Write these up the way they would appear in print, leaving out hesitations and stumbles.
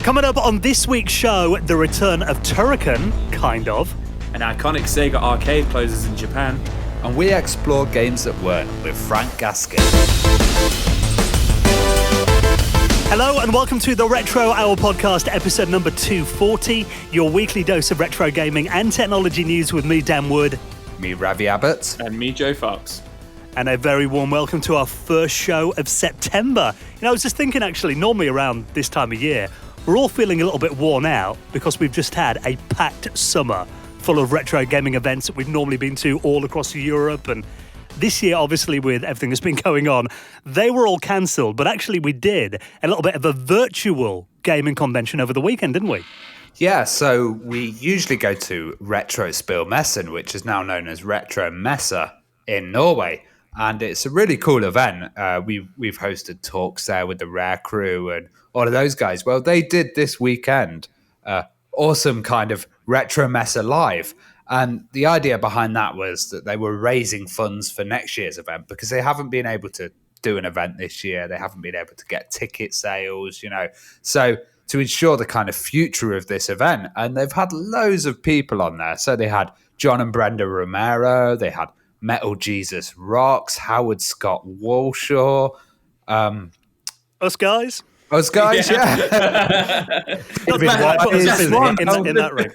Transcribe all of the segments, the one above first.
Coming up on this week's show, the return of Turrican, kind of. An iconic Sega arcade closes in Japan. And we explore games that weren't with Frank Gaskin. Hello and welcome to the Retro Hour podcast, episode number 240, your weekly dose of retro gaming and technology news with me, Dan Wood. Me, Ravi Abbott. And me, Joe Fox. And a very warm welcome to our first show of September. You know, I was just thinking actually, normally around this time of year, we're all feeling a little bit worn out because we've just had a packed summer full of retro gaming events that we've normally been to all across Europe. And this year, obviously, with everything that's been going on, they were all cancelled. But actually, we did a little bit of a virtual gaming convention over the weekend, didn't we? Yeah, so we usually go to Retro Spillmessen, which is now known as Retro Messe in Norway. And it's a really cool event. We've hosted talks there with the Rare crew and all of those guys. Well, they did this weekend. Awesome kind of Retro Messe live. And the idea behind that was that they were raising funds for next year's event because they haven't been able to do an event this year. They haven't been able to get ticket sales, you know. So to ensure the kind of future of this event, and they've had loads of people on there. So they had John and Brenda Romero, they had Metal Jesus Rocks, Howard Scott Walshaw. Us guys, yeah. David in that ring.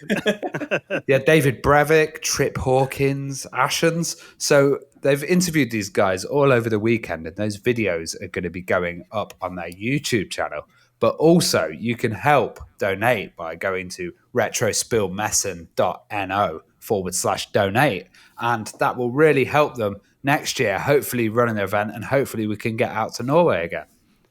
Yeah, David Brevik, Trip Hawkins, Ashens. So they've interviewed these guys all over the weekend, and those videos are going to be going up on their YouTube channel. But also, you can help donate by going to retrospillmessen.no/donate. And that will really help them next year, hopefully run an event, and hopefully we can get out to Norway again.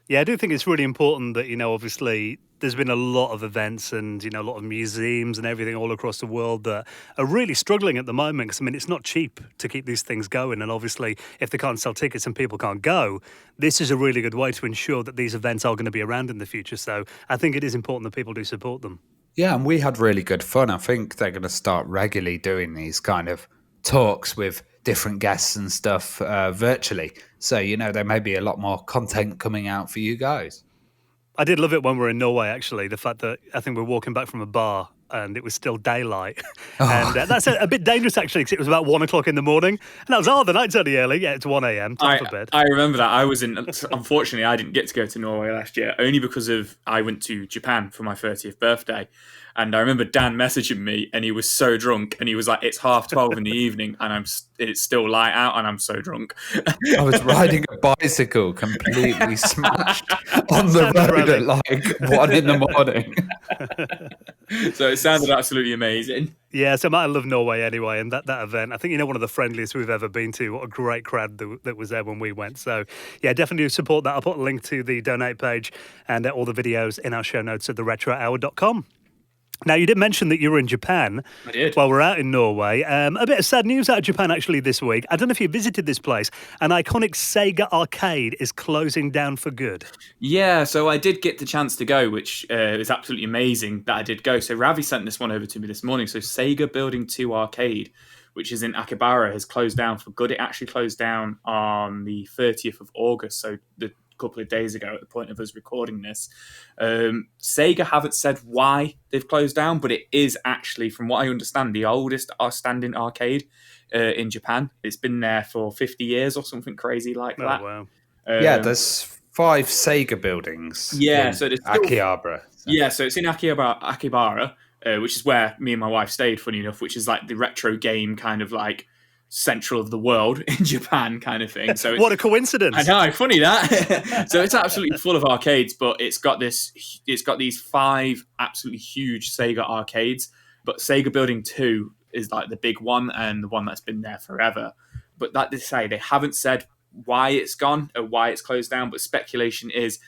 Yeah, I do think it's really important that, you know, obviously there's been a lot of events and, you know, a lot of museums and everything all across the world that are really struggling at the moment. Because, I mean, it's not cheap to keep these things going. And obviously, if they can't sell tickets and people can't go, this is a really good way to ensure that these events are going to be around in the future. So I think it is important that people do support them. Yeah, and we had really good fun. I think they're going to start regularly doing these kind of talks with different guests and stuff virtually. So, you know, there may be a lot more content coming out for you guys. I did love it when we were in Norway, actually, the fact that I think we were walking back from a bar and it was still daylight. And that's a bit dangerous, actually, because it was about 1 o'clock in the morning. And I was, the night's only early. Yeah, it's 1 a.m. Time for bed. I remember that. Unfortunately, I didn't get to go to Norway last year, only because I went to Japan for my 30th birthday. And I remember Dan messaging me, and he was so drunk, and he was like, "It's 12:30 in the evening, and it's still light out, and I'm so drunk." I was riding a bicycle, completely smashed on the road at like 1 in the morning. So it sounded absolutely amazing. Yeah, so I love Norway anyway, and that event, I think, you know, one of the friendliest we've ever been to. What a great crowd that was there when we went. So, yeah, definitely support that. I'll put a link to the donate page and all the videos in our show notes at theretrohour.com. Now, you did mention that you were in Japan. I did. While we're out in Norway. A bit of sad news out of Japan, actually, this week. I don't know if you visited this place. An iconic Sega arcade is closing down for good. Yeah, so I did get the chance to go, which is absolutely amazing that I did go. So Ravi sent this one over to me this morning. So Sega Building 2 Arcade, which is in Akibara, has closed down for good. It actually closed down on the 30th of August, so the couple of days ago at the point of us recording this. Sega haven't said why they've closed down, but it is actually, from what I understand, the oldest standing arcade in Japan. It's been there for 50 years or something crazy like that. Wow. Yeah, there's 5 Sega buildings in so Akihabara. Yeah, so it's in Akibara, which is where me and my wife stayed, funny enough, which is like the retro game kind of like central of the world in Japan kind of thing. So what a coincidence. I know, funny that. So it's absolutely full of arcades, but it's got these 5 absolutely huge Sega arcades, but Sega Building 2 is like the big one and the one that's been there forever. But that they say, they haven't said why it's gone or why it's closed down, but speculation is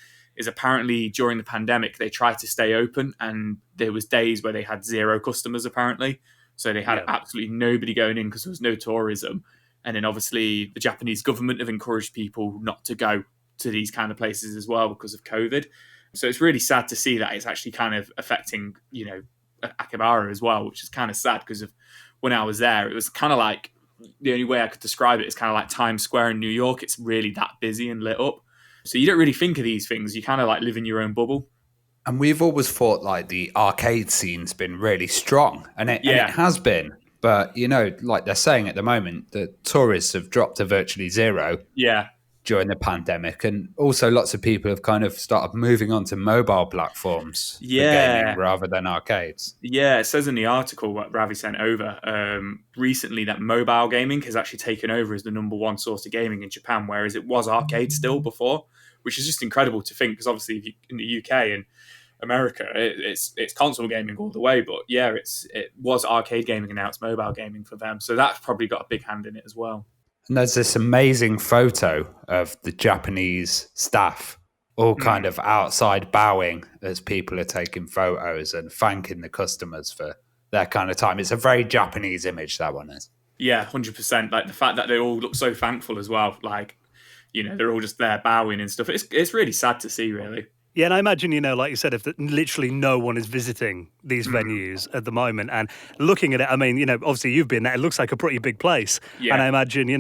apparently during the pandemic they tried to stay open and there was days where they had 0 customers apparently. So they had absolutely nobody going in because there was no tourism. And then obviously the Japanese government have encouraged people not to go to these kind of places as well because of COVID. So it's really sad to see that it's actually kind of affecting, you know, Akibara as well, which is kind of sad because of when I was there, it was kind of like, the only way I could describe it is kind of like Times Square in New York. It's really that busy and lit up. So you don't really think of these things. You kind of like live in your own bubble. And we've always thought like the arcade scene's been really strong, and it has been. But, like they're saying at the moment, the tourists have dropped to virtually zero during the pandemic. And also lots of people have kind of started moving on to mobile platforms for gaming rather than arcades. Yeah, it says in the article what Ravi sent over recently that mobile gaming has actually taken over as the number one source of gaming in Japan, whereas it was arcade still before, which is just incredible to think, because obviously if you, in the UK and America, it's console gaming all the way, but it was arcade gaming and now it's mobile gaming for them. So that's probably got a big hand in it as well. And there's this amazing photo of the Japanese staff all kind of outside bowing as people are taking photos and thanking the customers for their kind of time. It's a very Japanese image, that one is. Yeah, 100%. Like the fact that they all look so thankful as well. Like, they're all just there bowing and stuff. It's really sad to see, really. Yeah, and I imagine, like you said, if literally no one is visiting these venues at the moment, and looking at it, I mean, obviously you've been there, it looks like a pretty big place. Yeah. And I imagine,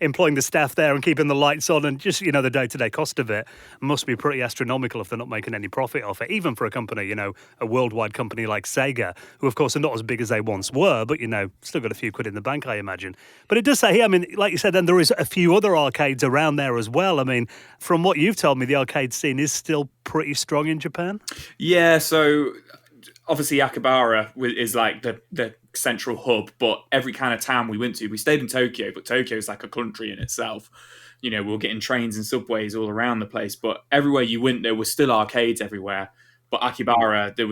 employing the staff there and keeping the lights on and just, the day-to-day cost of it must be pretty astronomical if they're not making any profit off it, even for a company, a worldwide company like Sega, who of course are not as big as they once were, but, still got a few quid in the bank, I imagine. But it does say here, I mean, like you said, then there is a few other arcades around there as well. I mean, from what you've told me, the arcade scene is still pretty strong in Japan? Yeah, so obviously Akihabara is like the central hub, but every kind of town we went to, we stayed in Tokyo, but Tokyo is like a country in itself. We were getting trains and subways all around the place, but everywhere you went, there was still arcades everywhere. But Akihabara, it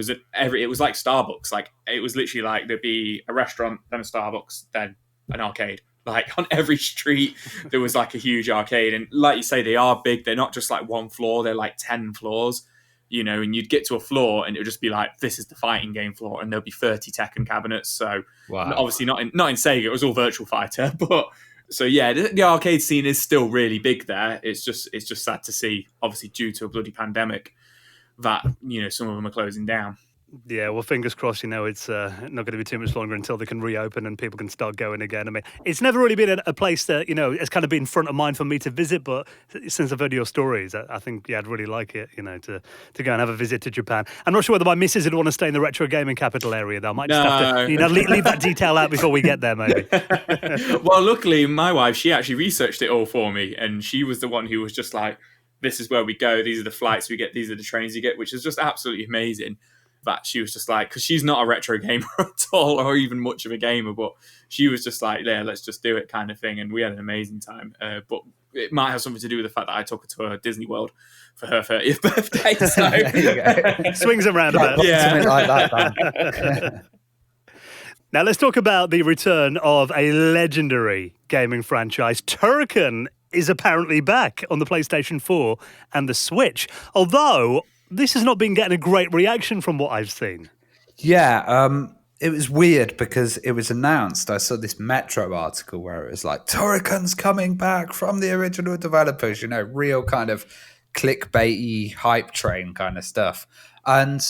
was like Starbucks. Like, it was literally like there'd be a restaurant, then a Starbucks, then an arcade. Like, on every street, there was like a huge arcade. And like you say, they are big. They're not just like one floor. They're like 10 floors, and you'd get to a floor and it would just be like, this is the fighting game floor. And there'll be 30 Tekken cabinets. So obviously not in Sega. It was all Virtual Fighter. But so, yeah, the arcade scene is still really big there. It's just sad to see, obviously due to a bloody pandemic, that, some of them are closing down. Yeah, well, fingers crossed, it's not going to be too much longer until they can reopen and people can start going again. I mean, it's never really been a place that, it's kind of been front of mind for me to visit, but since I've heard your stories, I think, I'd really like it, to go and have a visit to Japan. I'm not sure whether my missus would want to stay in the retro gaming capital area, though. I might just have to, leave that detail out before we get there, maybe. Well, luckily, my wife, she actually researched it all for me, and she was the one who was just like, this is where we go, these are the flights we get, these are the trains you get, which is just absolutely amazing. That she was just like, because she's not a retro gamer at all, or even much of a gamer, but she was just like, yeah, let's just do it kind of thing. And we had an amazing time. But it might have something to do with the fact that I took her to Disney World for her 30th birthday. So there you go. Swings and roundabouts. Yeah. Something like that. Now let's talk about the return of a legendary gaming franchise. Turrican is apparently back on the PlayStation 4 and the Switch, although this has not been getting a great reaction from what I've seen. Yeah, it was weird because it was announced. I saw this Metro article where it was like, Turrican's coming back from the original developers, real kind of clickbaity hype train kind of stuff. And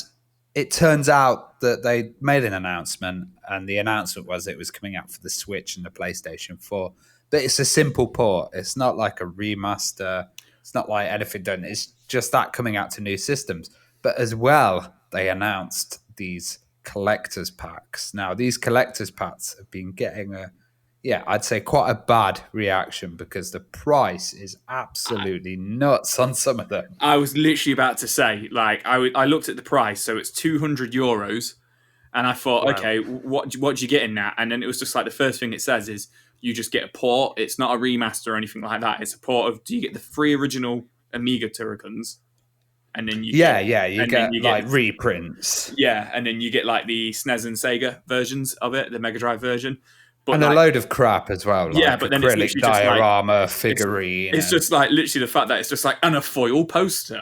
it turns out that they made an announcement, and the announcement was it was coming out for the Switch and the PlayStation 4. But it's a simple port. It's not like a remaster. It's not like anything done. It's just that coming out to new systems. But as well, they announced these collector's packs. Now, these collector's packs have been getting I'd say quite a bad reaction because the price is absolutely nuts on some of them. I was literally about to say, like, I looked at the price, so it's €200, and I thought, wow. Okay, what do you get in that? And then it was just like the first thing it says is you just get a port. It's not a remaster or anything like that. It's a port of, do you get the 3 original Amiga Turricans? And then you get like reprints. Yeah, and then you get like the SNES and Sega versions of it, the Mega Drive version. But and like, a load of crap as well. Like yeah, but then it's literally diorama just like, figurine. It's just like literally the fact that it's just like and a foil poster.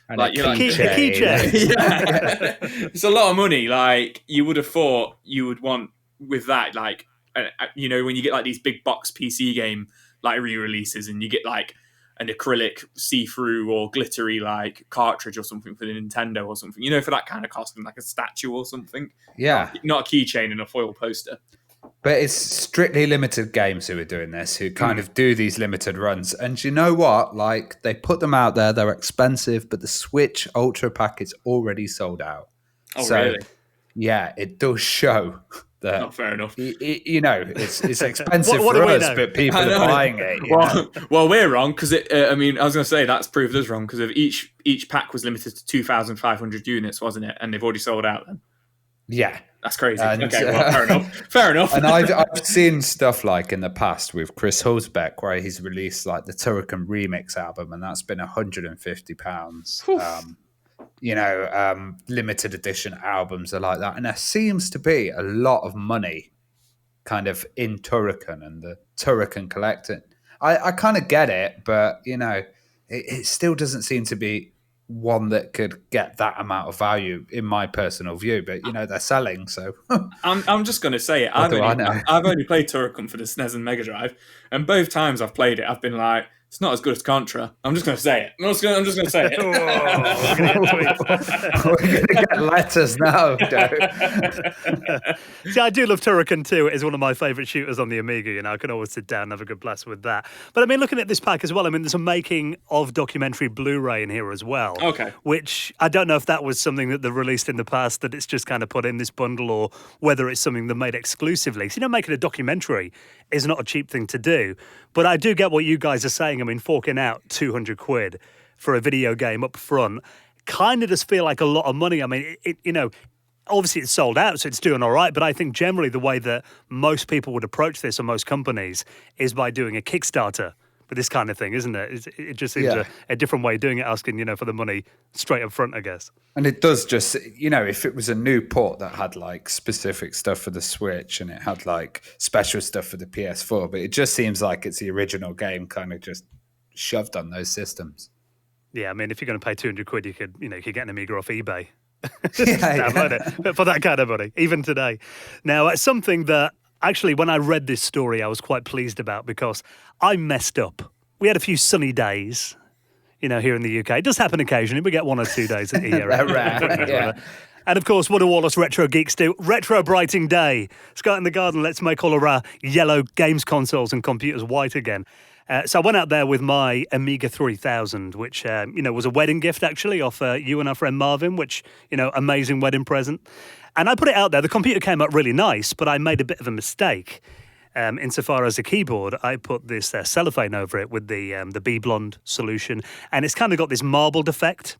And like, a keychain. Yeah. It's a lot of money. Like, you would have thought you would want with that, like, when you get like these big box PC game like re-releases and you get like an acrylic see-through or glittery like cartridge or something for the Nintendo or something, for that kind of costume, like a statue or something. Yeah. Not a keychain and a foil poster. But it's strictly limited games who are doing this, who kind of do these limited runs. And you know what? Like, they put them out there, they're expensive, but the Switch Ultra Pack is already sold out. Oh, so, really? Yeah, it does show that. Not fair enough. It's expensive What for do we us, know? but people are buying it. Well, we're wrong because I was going to say that's proved us wrong because of each pack was limited to 2,500 units, wasn't it? And they've already sold out. Then. Yeah. That's crazy. And, okay, well, fair enough. Fair enough. And I've seen stuff like in the past with Chris Hulsbeck where he's released like the Turrican Remix album, and that's been £150. Limited edition albums are like that. And there seems to be a lot of money kind of in Turrican and the Turrican collecting. I kind of get it, but, it still doesn't seem to be one that could get that amount of value in my personal view, but they're selling, so I'm just going to say it. I've only played Turrican for the SNES and Mega Drive, and both times I've played it, I've been like, it's not as good as Contra. I'm just going to say it. I'm just going to say it. We're going to get letters now, Joe. See, I do love Turrican 2. It is one of my favourite shooters on the Amiga. I can always sit down and have a good blast with that. But I mean, looking at this pack as well, there's a making of documentary Blu-ray in here as well. Okay. Which I don't know if that was something that they released in the past, that it's just kind of put in this bundle, or whether it's something they made exclusively. So, making a documentary is not a cheap thing to do. But I do get what you guys are saying. Forking out £200 for a video game up front kind of does feel like a lot of money. Obviously it's sold out, so it's doing all right. But I think generally the way that most people would approach this, or most companies, is by doing a Kickstarter for this kind of thing, isn't it? It just seems a different way of doing it, asking, for the money straight up front, I guess. And it does just, if it was a new port that had like specific stuff for the Switch and it had like special stuff for the PS4, but it just seems like it's the original game kind of just shoved on those systems. Yeah, if you're going to pay £200, you could get an Amiga off eBay. Download it for that kind of money, even today. Now, it's something that actually, when I read this story, I was quite pleased about, because I messed up. We had a few sunny days, here in the UK. It does happen occasionally. We get 1 or 2 days a year. Yeah. And of course, what do all us retro geeks do? Retro Brighting Day. Let's go out in the garden. Let's make all of our yellow games consoles and computers white again. So I went out there with my Amiga 3000, which, was a wedding gift, actually, off you and our friend Marvin, which, amazing wedding present. And I put it out there. The computer came out really nice, but I made a bit of a mistake. Insofar as the keyboard, I put this cellophane over it with the B-Blonde solution, and it's kind of got this marbled effect.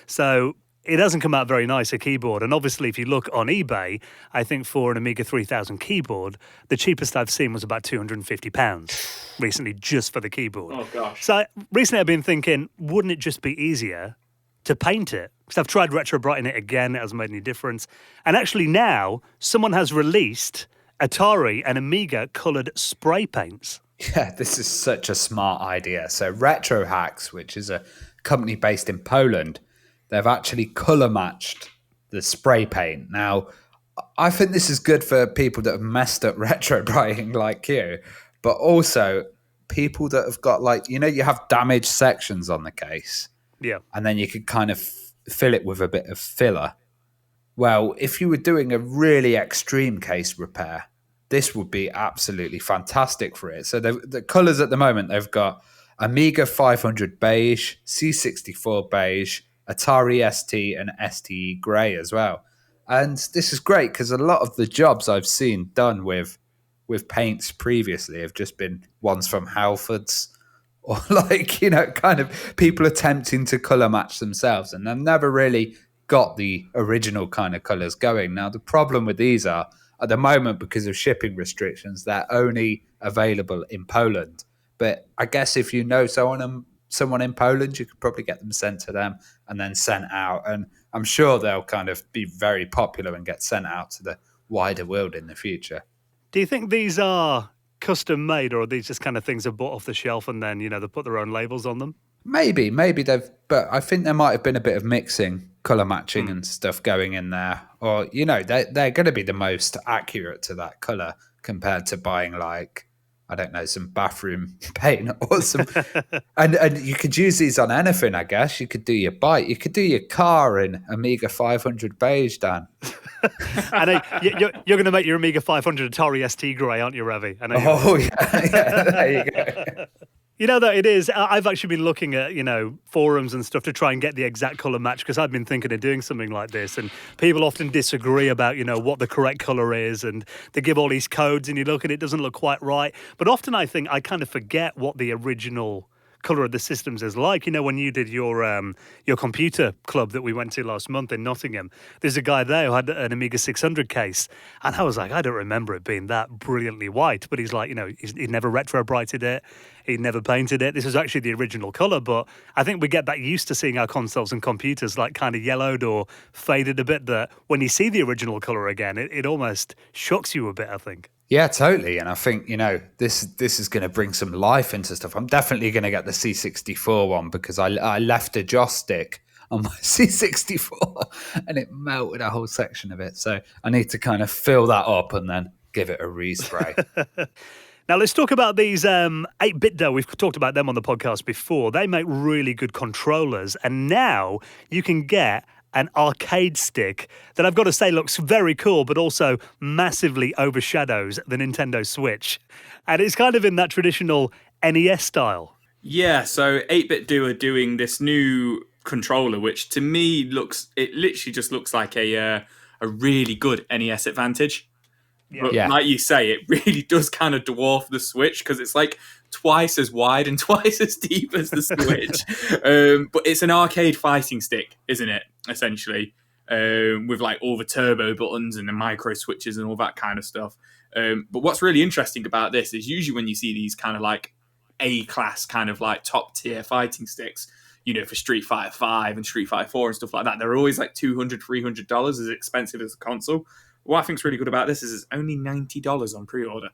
So it doesn't come out very nice, a keyboard. And obviously, if you look on eBay, I think for an Amiga 3000 keyboard, the cheapest I've seen was about £250 recently, just for the keyboard. Oh, gosh. So recently I've been thinking, wouldn't it just be easier to paint it? Because I've tried retro brighten it again, it hasn't made any difference. And actually now, someone has released Atari and Amiga coloured spray paints. Yeah, this is such a smart idea. So Retro Hacks, which is a company based in Poland, they've actually colour matched the spray paint. Now, I think this is good for people that have messed up retro brighting like you, but also people that have got you have damaged sections on the case. Yeah. And then you could kind of fill it with a bit of filler. Well, if you were doing a really extreme case repair, this would be absolutely fantastic for it. So the colours at the moment, they've got Amiga 500 beige, C64 beige, Atari ST and STE grey as well. And this is great because a lot of the jobs I've seen done with paints previously have just been ones from Halfords, or kind of people attempting to colour match themselves, and they've never really got the original kind of colours going. Now, the problem with these are, at the moment, because of shipping restrictions, they're only available in Poland. But I guess if you know someone in Poland, you could probably get them sent to them and then sent out. And I'm sure they'll kind of be very popular and get sent out to the wider world in the future. Do you think these are custom made, or are these just kind of things they've bought off the shelf and then, they put their own labels on them? Maybe but I think there might have been a bit of mixing, colour matching and stuff going in there. Or, they're going to be the most accurate to that colour compared to buying some bathroom paint or some, and you could use these on anything, I guess. You could do your bike, you could do your car in Amiga 500 beige, Dan. I know you're going to make your Amiga 500 Atari ST grey, aren't you, Ravi? I know you are. Oh, yeah, there you go. You know that it is. I've actually been looking at, forums and stuff to try and get the exact colour match because I've been thinking of doing something like this. And people often disagree about, what the correct colour is. And they give all these codes and you look and it doesn't look quite right. But often I think I kind of forget what the original colour of the systems is like. When you did your computer club that we went to last month in Nottingham, there's a guy there who had an Amiga 600 case, and I was like, I don't remember it being that brilliantly white. But he's like, he'd never retro brighted it, he'd never painted it. This was actually the original colour, but I think we get that used to seeing our consoles and computers like kind of yellowed or faded a bit, that when you see the original colour again, it almost shocks you a bit, I think. Yeah, totally. And I think, this is going to bring some life into stuff. I'm definitely going to get the C64 one because I left a joystick on my C64 and it melted a whole section of it. So I need to kind of fill that up and then give it a respray. Now, let's talk about these 8-Bit Do. We've talked about them on the podcast before. They make really good controllers. And now you can get an arcade stick that I've got to say looks very cool, but also massively overshadows the Nintendo Switch. And it's kind of in that traditional NES style. Yeah, so 8-Bit Do are doing this new controller, which to me literally just looks like a really good NES Advantage. But like you say, it really does kind of dwarf the Switch because it's like twice as wide and twice as deep as the Switch. But it's an arcade fighting stick, isn't it? Essentially, with like all the turbo buttons and the micro switches and all that kind of stuff. But what's really interesting about this is usually when you see these kind of like A-class kind of like top tier fighting sticks, for Street Fighter 5 and Street Fighter 4 and stuff like that, they're always like $200, $300, as expensive as a console. What I think is really good about this is it's only $90 on pre-order.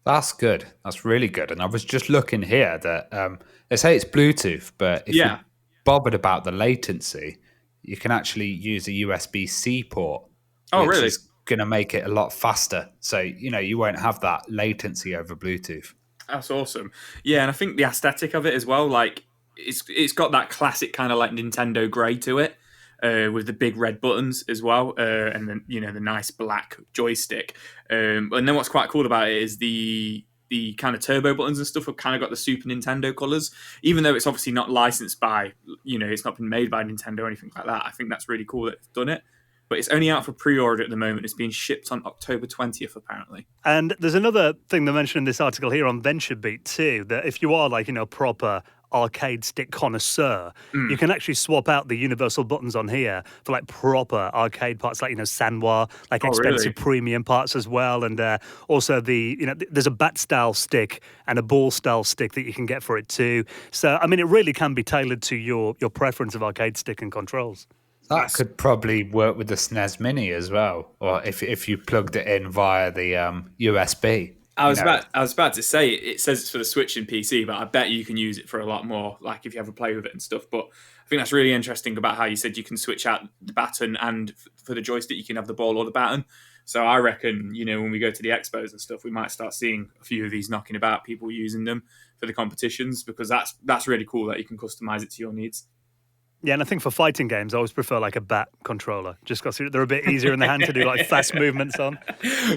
That's good. That's really good. And I was just looking here that they say it's Bluetooth, but if you're bothered about the latency, you can actually use a USB-C port. Oh, which really? is going to make it a lot faster. So, you won't have that latency over Bluetooth. That's awesome. Yeah, and I think the aesthetic of it as well, like it's got that classic kind of like Nintendo grey to it. With the big red buttons as well, and then the nice black joystick. And then what's quite cool about it is the kind of turbo buttons and stuff have kind of got the Super Nintendo colors, even though it's obviously not licensed by, it's not been made by Nintendo or anything like that. I think that's really cool that they've done it. But it's only out for pre-order at the moment. It's being shipped on October 20th, apparently. And there's another thing they mentioned in this article here on VentureBeat too, that if you are like, proper arcade stick connoisseur, you can actually swap out the universal buttons on here for like proper arcade parts, like Sanwa, like expensive premium parts as well, and also there's a bat style stick and a ball style stick that you can get for it too. So I mean, it really can be tailored to your preference of arcade stick and controls. That could probably work with the SNES Mini as well, or if you plugged it in via the USB. I was about to say it says it's for the Switch and PC, but I bet you can use it for a lot more, like if you have a play with it and stuff. But I think that's really interesting about how you said you can switch out the baton, and for the joystick you can have the ball or the baton. So I reckon, when we go to the expos and stuff, we might start seeing a few of these knocking about, people using them for the competitions, because that's really cool that you can customize it to your needs. Yeah, and I think for fighting games, I always prefer like a bat controller, just because they're a bit easier in the hand to do like fast movements on.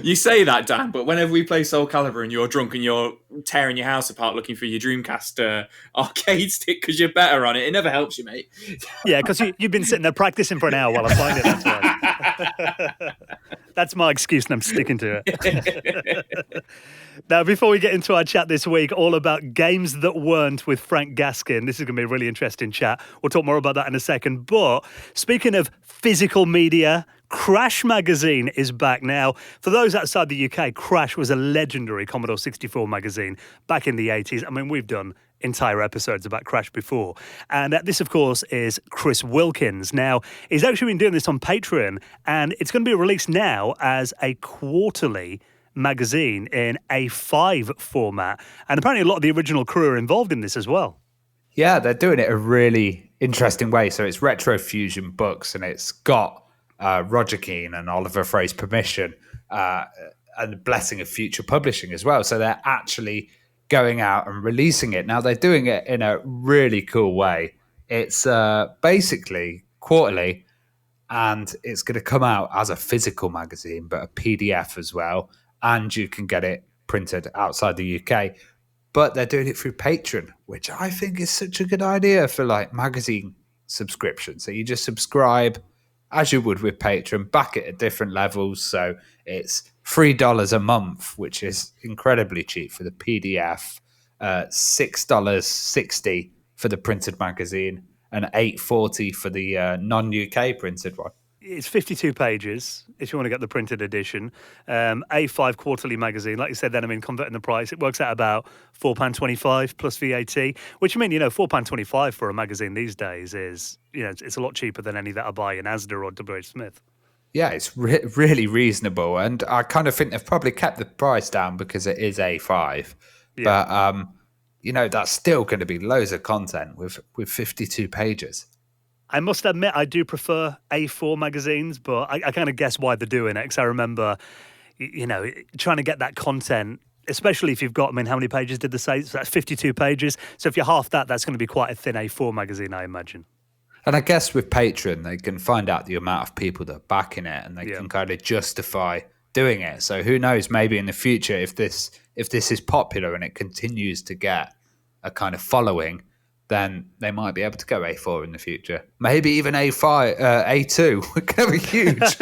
You say that, Dan, but whenever we play Soul Calibur and you're drunk and you're tearing your house apart looking for your Dreamcast arcade stick because you're better on it, it never helps you, mate. Yeah, because you've been sitting there practicing for an hour while I'm playing it, that's why. That's my excuse and I'm sticking to it. Now, before we get into our chat this week, all about games that weren't with Frank Gaskin, this is going to be a really interesting chat. We'll talk more about that in a second. But speaking of physical media, Crash magazine is back now. For those outside the UK, Crash was a legendary Commodore 64 magazine back in the 80s. I mean, we've done entire episodes about Crash before. And this, of course, is Chris Wilkins. Now, he's actually been doing this on Patreon, and it's going to be released now as a quarterly magazine in A5 format. And apparently a lot of the original crew are involved in this as well. Yeah, they're doing it a really interesting way. So it's Retro Fusion Books, and it's got Roger Keane and Oliver Frey's permission and the blessing of future publishing as well. So they're actually going out and releasing it. Now, they're doing it in a really cool way. It's basically quarterly, and it's going to come out as a physical magazine, but a PDF as well, and you can get it printed outside the UK. But they're doing it through Patreon, which I think is such a good idea for like magazine subscription. So you just subscribe as you would with Patreon, back it at different levels. So it's $3 a month, which is incredibly cheap for the PDF, $6.60 for the printed magazine, and $8.40 for the non-UK printed one. It's 52 pages if you want to get the printed edition. A5 quarterly magazine, like you said then, I mean, converting the price, it works out about £4.25 plus VAT, which I mean, £4.25 for a magazine these days is, it's a lot cheaper than any that I buy in Asda or WH Smith. Yeah, it's really reasonable. And I kind of think they've probably kept the price down because it is A5. Yeah. But, that's still going to be loads of content with 52 pages. I must admit, I do prefer A4 magazines, but I kind of guess why they're doing it. Because I remember, trying to get that content, especially if you've got, how many pages did they say? So that's 52 pages. So if you're half that, that's going to be quite a thin A4 magazine, I imagine. And I guess with Patreon, they can find out the amount of people that are backing it, and they can kind of justify doing it. So who knows? Maybe in the future, if this is popular and it continues to get a kind of following, then they might be able to go A4 in the future. Maybe even A5, A2 would go huge.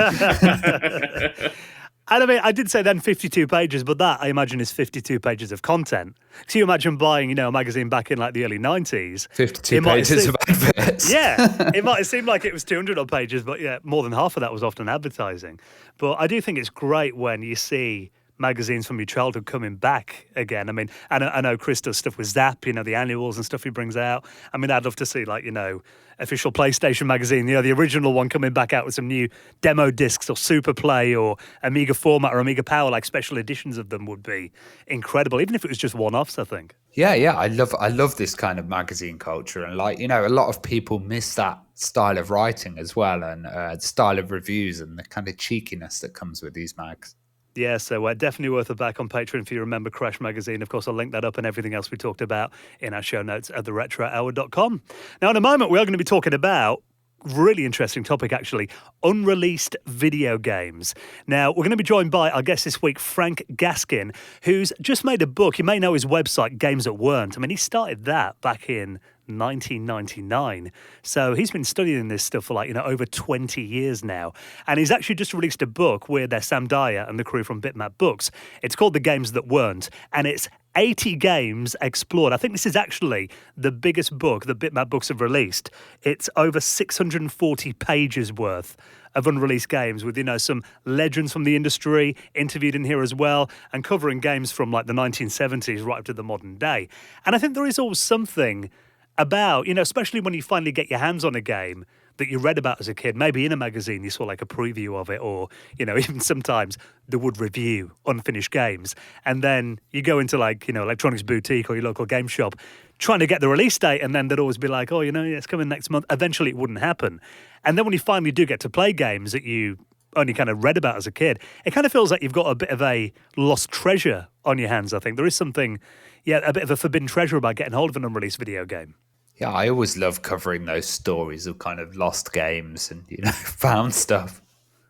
And I did say then 52 pages, but that, I imagine, is 52 pages of content. So you imagine buying, a magazine back in like the early 90s. 52 pages of adverts. Yeah, it might have seemed like it was 200 odd pages, but yeah, more than half of that was often advertising. But I do think it's great when you see magazines from your childhood coming back again. I know Chris does stuff with Zap, the annuals and stuff he brings out. I'd love to see official PlayStation magazine, the original one coming back out with some new demo discs or Super Play or Amiga format or Amiga Power, like special editions of them would be incredible, even if it was just one-offs, I think. Yeah, I love this kind of magazine culture, and a lot of people miss that style of writing as well, and style of reviews and the kind of cheekiness that comes with these mags. Yeah, so definitely worth a back on Patreon if you remember Crash Magazine. Of course, I'll link that up and everything else we talked about in our show notes at theretrohour.com. Now, in a moment, we are going to be talking about really interesting topic, actually, unreleased video games. Now, we're going to be joined by our guest this week, Frank Gaskin, who's just made a book. You may know his website, Games That Weren't. He started that back in 1999. So he's been studying this stuff for over 20 years now. And he's actually just released a book with Sam Dyer and the crew from Bitmap Books. It's called The Games That Weren't, and it's 80 games explored. I think this is actually the biggest book that Bitmap Books have released. It's over 640 pages worth of unreleased games with, some legends from the industry interviewed in here as well, and covering games from the 1970s right up to the modern day. And I think there is always something about, especially when you finally get your hands on a game that you read about as a kid, maybe in a magazine you saw a preview of it, or, even sometimes they would review unfinished games. And then you go into Electronics Boutique or your local game shop trying to get the release date, and then they'd always be like, it's coming next month. Eventually it wouldn't happen. And then when you finally do get to play games that you only kind of read about as a kid, it kind of feels like you've got a bit of a lost treasure on your hands, I think. There is something, a bit of a forbidden treasure about getting hold of an unreleased video game. Yeah, I always love covering those stories of kind of lost games and, found stuff.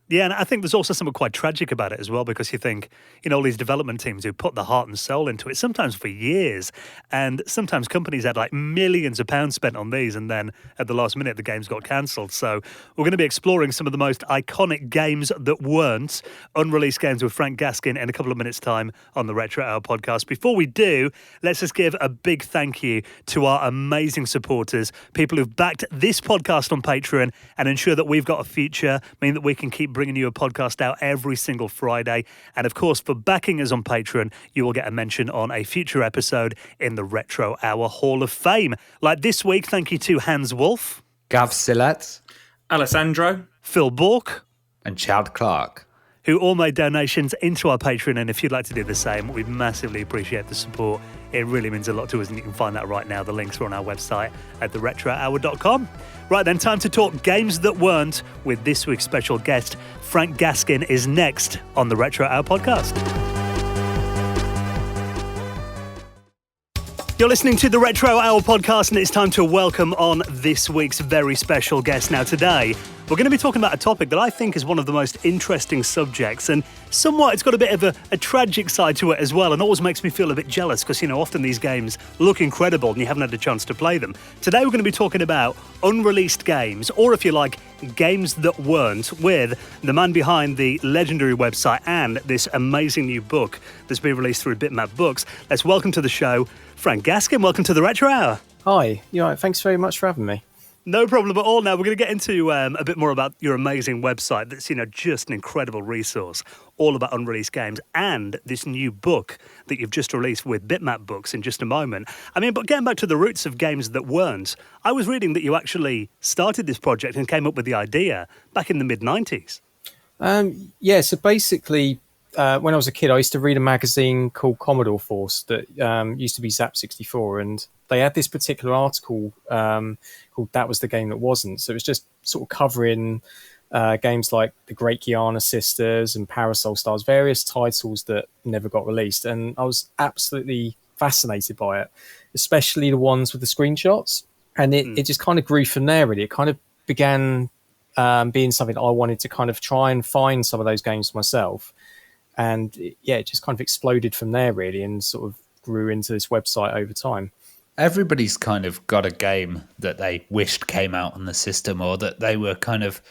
Yeah, and I think there's also something quite tragic about it as well, because you think, all these development teams who put the heart and soul into it, sometimes for years, and sometimes companies had millions of pounds spent on these, and then at the last minute the games got cancelled. So we're going to be exploring some of the most iconic games that weren't unreleased games with Frank Gaskin in a couple of minutes' time on the Retro Hour podcast. Before we do, let's just give a big thank you to our amazing supporters, people who've backed this podcast on Patreon and ensure that we've got a future, mean that we can keep bringing you a podcast out every single Friday. And of course, for backing us on Patreon, you will get a mention on a future episode in the Retro Hour Hall of Fame. Like this week, thank you to Hans Wolf, Gav Sillet, Alessandro, Phil Bork, and Chad Clark, who all made donations into our Patreon. And if you'd like to do the same, we'd massively appreciate the support. It really means a lot to us, and you can find that right now. The links are on our website at theretrohour.com. Right then, time to talk games that weren't with this week's special guest. Frank Gaskin is next on the Retro Hour podcast. You're listening to the Retro Hour podcast, and it's time to welcome on this week's very special guest. Now today, We're going to be talking about a topic that I think is one of the most interesting subjects, and somewhat it's got a bit of a tragic side to it as well, and always makes me feel a bit jealous because, often these games look incredible and you haven't had a chance to play them. Today we're going to be talking about unreleased games, or if you like, games that weren't, with the man behind the legendary website and this amazing new book that's been released through Bitmap Books. Let's welcome to the show Frank Gaskin. Welcome to the Retro Hour. Hi, you're right. Thanks very much for having me. No problem at all. Now, we're going to get into a bit more about your amazing website that's, just an incredible resource, all about unreleased games, and this new book that you've just released with Bitmap Books in just a moment. But getting back to the roots of games that weren't, I was reading that you actually started this project and came up with the idea back in the mid-90s. So basically, when I was a kid, I used to read a magazine called Commodore Force that used to be Zap 64, and they had this particular article called That Was the Game That Wasn't. So it was just sort of covering games like the Great Guiana Sisters and Parasol Stars, various titles that never got released. And I was absolutely fascinated by it, especially the ones with the screenshots. And it just kind of grew from there, really. It kind of began being something that I wanted to kind of try and find some of those games myself. And it just kind of exploded from there, really, and sort of grew into this website over time. Everybody's kind of got a game that they wished came out on the system, or that they were kind of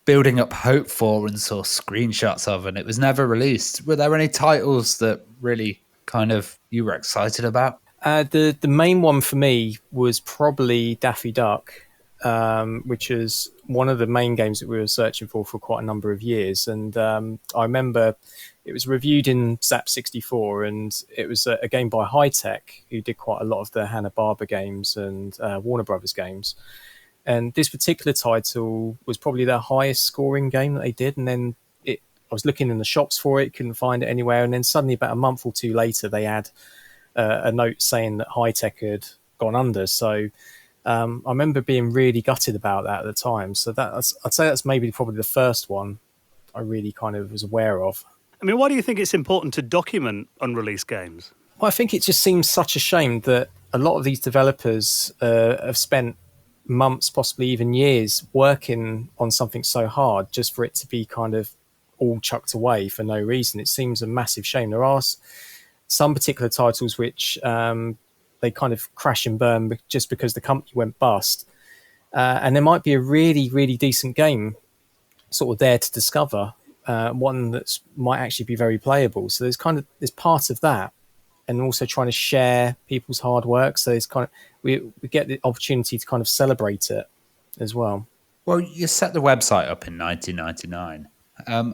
building up hope for and saw screenshots of, and it was never released. Were there any titles that really kind of you were excited about? The main one for me was probably Daffy Duck, which is one of the main games that we were searching for quite a number of years. And I remember it was reviewed in Zap 64, and it was a game by High Tech, who did quite a lot of the Hanna-Barbera games and Warner Brothers games. And this particular title was probably their highest scoring game that they did. And then I was looking in the shops for it, couldn't find it anywhere. And then suddenly, about a month or two later, they had a note saying that High Tech had gone under. So I remember being really gutted about that at the time. So I'd say that's probably the first one I really kind of was aware of. Why do you think it's important to document unreleased games? Well, I think it just seems such a shame that a lot of these developers have spent months, possibly even years, working on something so hard just for it to be kind of all chucked away for no reason. It seems a massive shame. There are some particular titles which they kind of crash and burn just because the company went bust. And there might be a really, really decent game sort of there to discover, one that might actually be very playable. So there's part of that, and also trying to share people's hard work. So it's kind of we get the opportunity to kind of celebrate it as well. Well, you set the website up in 1999.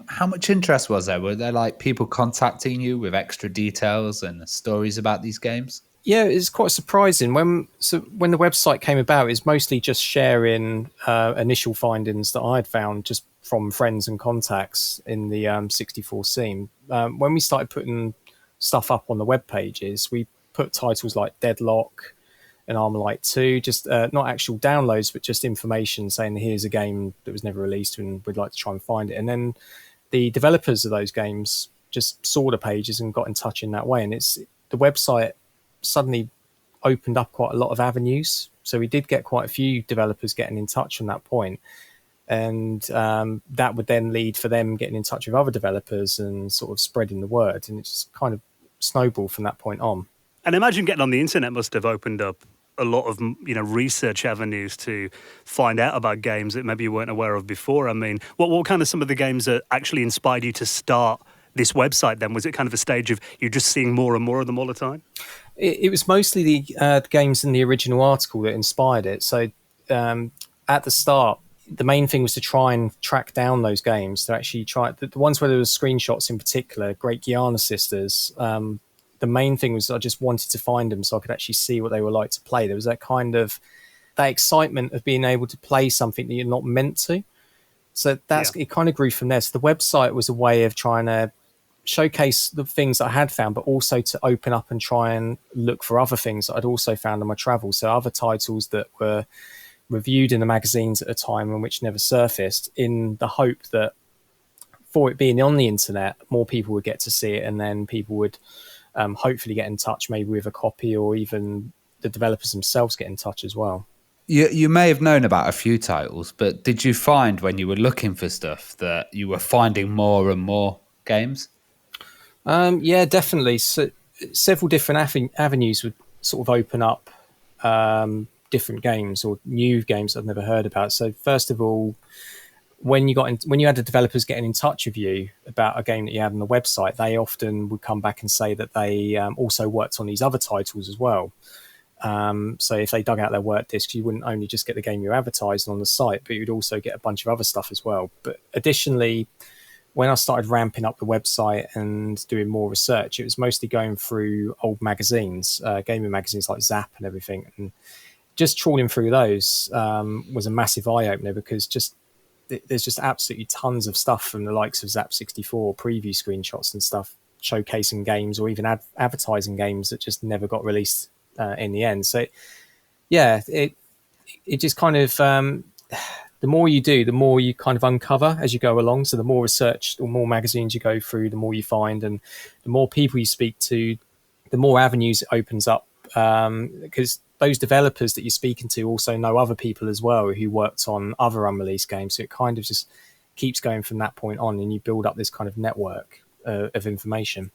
How much interest was there? Were there people contacting you with extra details and stories about these games? Yeah, it's quite surprising. When the website came about, it was mostly just sharing initial findings that I had found just from friends and contacts in the 64 scene. When we started putting stuff up on the web pages, we put titles like Deadlock and Armalite 2, just not actual downloads, but just information saying here's a game that was never released and we'd like to try and find it. And then the developers of those games just saw the pages and got in touch in that way. And the website suddenly opened up quite a lot of avenues. So we did get quite a few developers getting in touch from that point. And that would then lead for them getting in touch with other developers and sort of spreading the word. And it just kind of snowballed from that point on. And imagine getting on the internet must have opened up a lot of research avenues to find out about games that maybe you weren't aware of before. What kind of some of the games that actually inspired you to start this website then? Was it kind of a stage of you just seeing more and more of them all the time? It was mostly the games in the original article that inspired it. So at the start, the main thing was to try and track down those games, to actually try the ones where there was screenshots in particular, Great Guiana Sisters. The main thing was I just wanted to find them so I could actually see what they were like to play. There was that excitement of being able to play something that you're not meant to. So it kind of grew from there. So the website was a way of trying to showcase the things that I had found, but also to open up and try and look for other things that I'd also found on my travels. So other titles that were reviewed in the magazines at a time and which never surfaced, in the hope that for it being on the internet, more people would get to see it, and then people would hopefully get in touch maybe with a copy, or even the developers themselves get in touch as well. You may have known about a few titles, but did you find when you were looking for stuff that you were finding more and more games? Yeah, definitely. So, several different avenues would sort of open up different games or new games I've never heard about. So first of all, when you had the developers getting in touch with you about a game that you had on the website, they often would come back and say that they also worked on these other titles as well. So if they dug out their work discs, you wouldn't only just get the game you're advertising on the site, but you'd also get a bunch of other stuff as well. But additionally, when I started ramping up the website and doing more research, it was mostly going through old magazines, gaming magazines like Zap and everything. And just trawling through those was a massive eye-opener, because there's just absolutely tons of stuff from the likes of Zap 64, preview screenshots and stuff, showcasing games or even advertising games that just never got released in the end. So, yeah, it just kind of... the more you do, the more you kind of uncover as you go along. So the more research or more magazines you go through, the more you find, and the more people you speak to, the more avenues it opens up. Because those developers that you're speaking to also know other people as well who worked on other unreleased games. So it kind of just keeps going from that point on, and you build up this kind of network of information.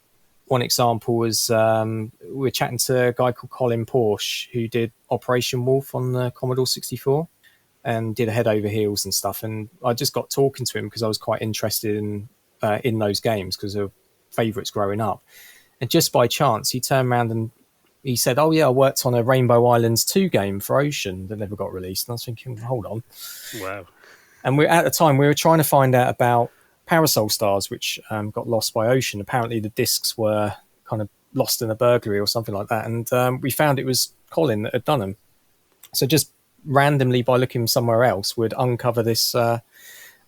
One example was we were chatting to a guy called Colin Porsche, who did Operation Wolf on the Commodore 64. And did a head over heels and stuff. And I just got talking to him because I was quite interested in those games because they're favourites growing up. And just by chance, he turned around and he said, "Oh yeah, I worked on a Rainbow Islands 2 game for Ocean that never got released." And I was thinking, hold on. Wow. And at the time, we were trying to find out about Parasol Stars, which got lost by Ocean. Apparently the discs were kind of lost in a burglary or something like that. And we found it was Colin that had done them. So just randomly, by looking somewhere else, would uncover this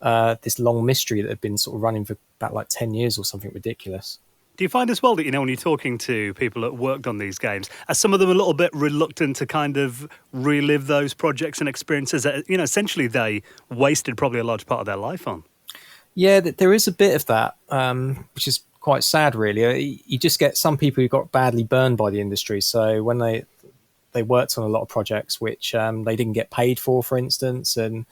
this long mystery that had been sort of running for about like 10 years or something ridiculous. Do you find as well that, when you're talking to people that worked on these games, are some of them a little bit reluctant to kind of relive those projects and experiences that, essentially they wasted probably a large part of their life on? Yeah, there is a bit of that, which is quite sad, really. You just get some people who got badly burned by the industry. So when they worked on a lot of projects which they didn't get paid for instance, and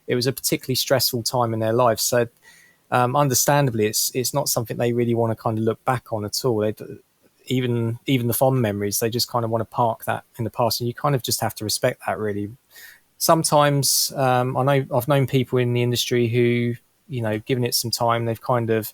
it was a particularly stressful time in their life. So understandably, it's not something they really want to kind of look back on at all. Even the fond memories, they just kind of want to park that in the past, and you kind of just have to respect that, really. Sometimes I've known people in the industry who, given it some time, they've kind of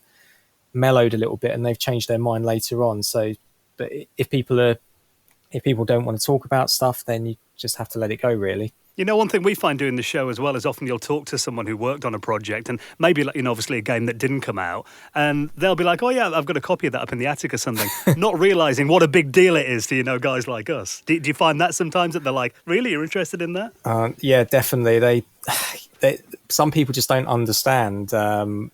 mellowed a little bit and they've changed their mind later on. So, but if people don't want to talk about stuff, then you just have to let it go, really. One thing we find doing the show as well is often you'll talk to someone who worked on a project and maybe, obviously a game that didn't come out, and they'll be like, "Oh yeah, I've got a copy of that up in the attic or something," not realising what a big deal it is to, guys like us. Do you find that sometimes that they're like, "Really, you're interested in that?" Yeah, definitely. They some people just don't understand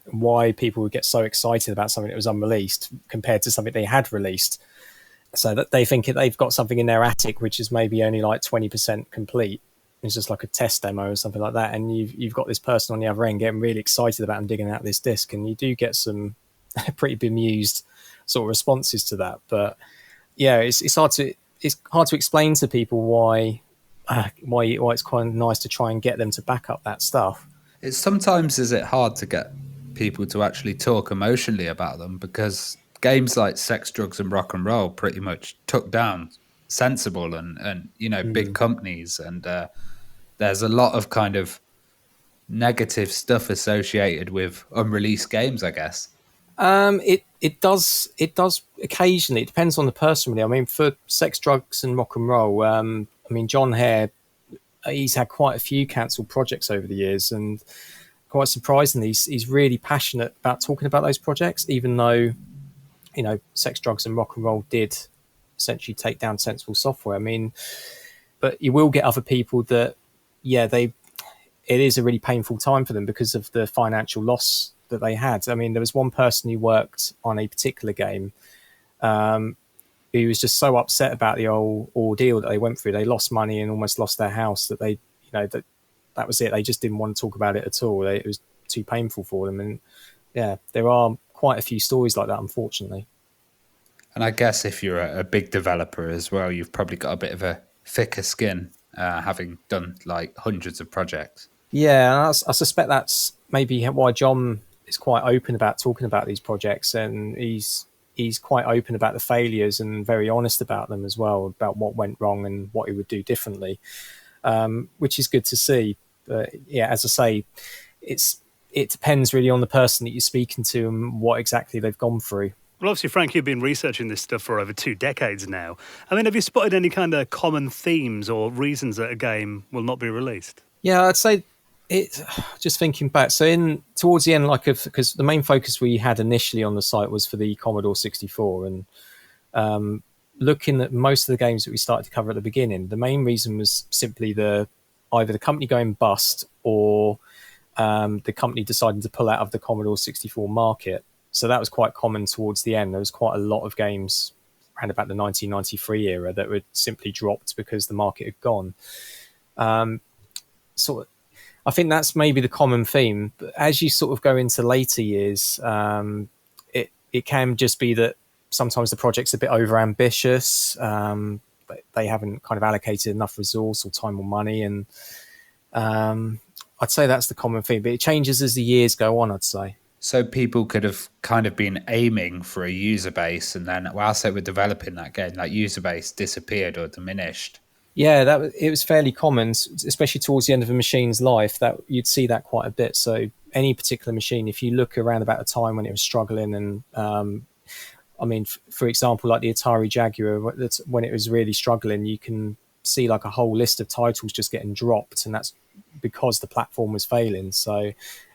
why people would get so excited about something that was unreleased compared to something they had released. So that they think they've got something in their attic which is maybe only like 20% complete. It's just like a test demo or something like that, and you've got this person on the other end getting really excited about them digging out this disc, and you do get some pretty bemused sort of responses to that. But yeah, it's hard to explain to people why it's quite nice to try and get them to back up that stuff. It's sometimes is it hard to get people to actually talk emotionally about them, because games like Sex, Drugs and Rock and Roll pretty much took down Sensible and big companies, and there's a lot of kind of negative stuff associated with unreleased games, I guess. It does occasionally. It depends on the person, really. I mean, for Sex, Drugs and Rock and Roll, John Hare, he's had quite a few cancelled projects over the years, and quite surprisingly, he's really passionate about talking about those projects, even though, Sex, Drugs and Rock and Roll did essentially take down Sensible Software. But you will get other people that, it is a really painful time for them because of the financial loss that they had. There was one person who worked on a particular game who was just so upset about the whole ordeal that they went through. They lost money and almost lost their house, that they, that was it. They just didn't want to talk about it at all. It was too painful for them. And yeah, there are quite a few stories like that, unfortunately. And I guess if you're a big developer as well, you've probably got a bit of a thicker skin having done like hundreds of projects. Yeah, I suspect that's maybe why John is quite open about talking about these projects, and he's quite open about the failures and very honest about them as well, about what went wrong and what he would do differently, which is good to see. But yeah, as I say, it depends really on the person that you're speaking to and what exactly they've gone through. Well, obviously, Frank, you've been researching this stuff for over 2 decades now. I mean, have you spotted any kind of common themes or reasons that a game will not be released? Yeah, I'd say it. Just thinking back, so towards the end, because the main focus we had initially on the site was for the Commodore 64, and looking at most of the games that we started to cover at the beginning, the main reason was simply either the company going bust or the company deciding to pull out of the Commodore 64 market. So that was quite common towards the end. There was quite a lot of games around about the 1993 era that were simply dropped because the market had gone. So I think that's maybe the common theme. But as you sort of go into later years, it can just be that sometimes the project's a bit overambitious. They haven't kind of allocated enough resource or time or money. And I'd say that's the common theme. But it changes as the years go on, I'd say. So people could have kind of been aiming for a user base, and then whilst they were developing that game, that user base disappeared or diminished. Yeah, it was fairly common, especially towards the end of a machine's life, that you'd see that quite a bit. So any particular machine, if you look around about a time when it was struggling, and I mean, for example, like the Atari Jaguar, when it was really struggling, you can see like a whole list of titles just getting dropped, and that's because the platform was failing. So,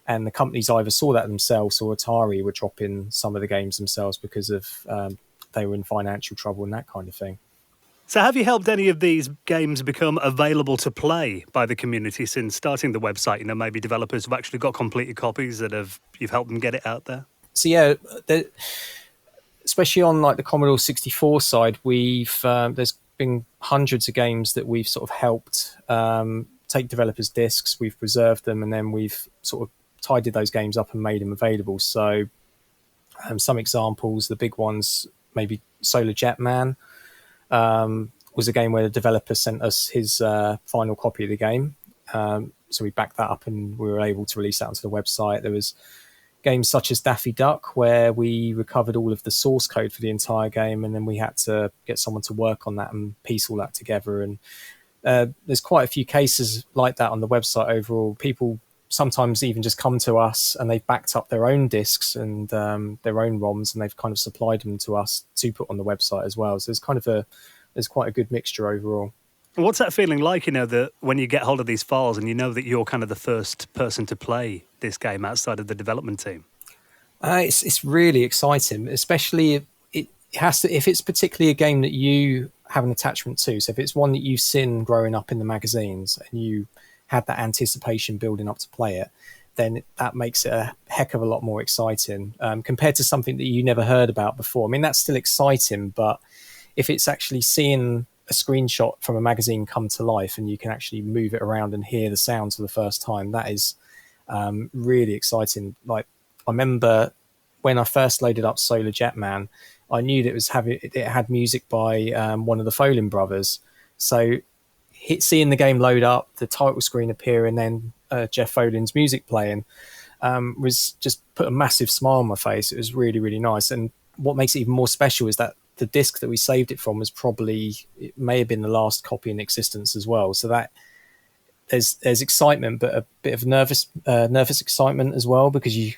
and the companies either saw that themselves or Atari were dropping some of the games themselves because of they were in financial trouble and that kind of thing. So have you helped any of these games become available to play by the community since starting the website? You know, maybe developers have actually got completed copies you've helped them get it out there? So yeah, especially on like the Commodore 64 side, there's been hundreds of games that we've sort of helped take developers' discs, we've preserved them, and then we've sort of tidied those games up and made them available. So some examples, the big ones, maybe Solar Jetman was a game where the developer sent us his final copy of the game. So we backed that up and we were able to release that onto the website. There was games such as Daffy Duck, where we recovered all of the source code for the entire game, and then we had to get someone to work on that and piece all that together. And there's quite a few cases like that on the website overall. People sometimes even just come to us and they've backed up their own discs and their own ROMs, and they've kind of supplied them to us to put on the website as well. So there's quite a good mixture overall. What's that feeling like, you know, that when you get hold of these files and you know that you're kind of the first person to play this game outside of the development team? It's really exciting, especially if it's particularly a game that you have an attachment to. So if it's one that you've seen growing up in the magazines and you had that anticipation building up to play it, then that makes it a heck of a lot more exciting compared to something that you never heard about before. I mean, that's still exciting, but if it's actually seeing a screenshot from a magazine come to life and you can actually move it around and hear the sounds for the first time, that is really exciting. Like, I remember when I first loaded up Solar Jetman, I knew that it had music by one of the Folin brothers. So seeing the game load up, the title screen appear, and then Jeff Folin's music playing was just put a massive smile on my face. It was really, really nice. And what makes it even more special is that the disc that we saved it from it may have been the last copy in existence as well. So that there's excitement, but a bit of nervous excitement as well, because you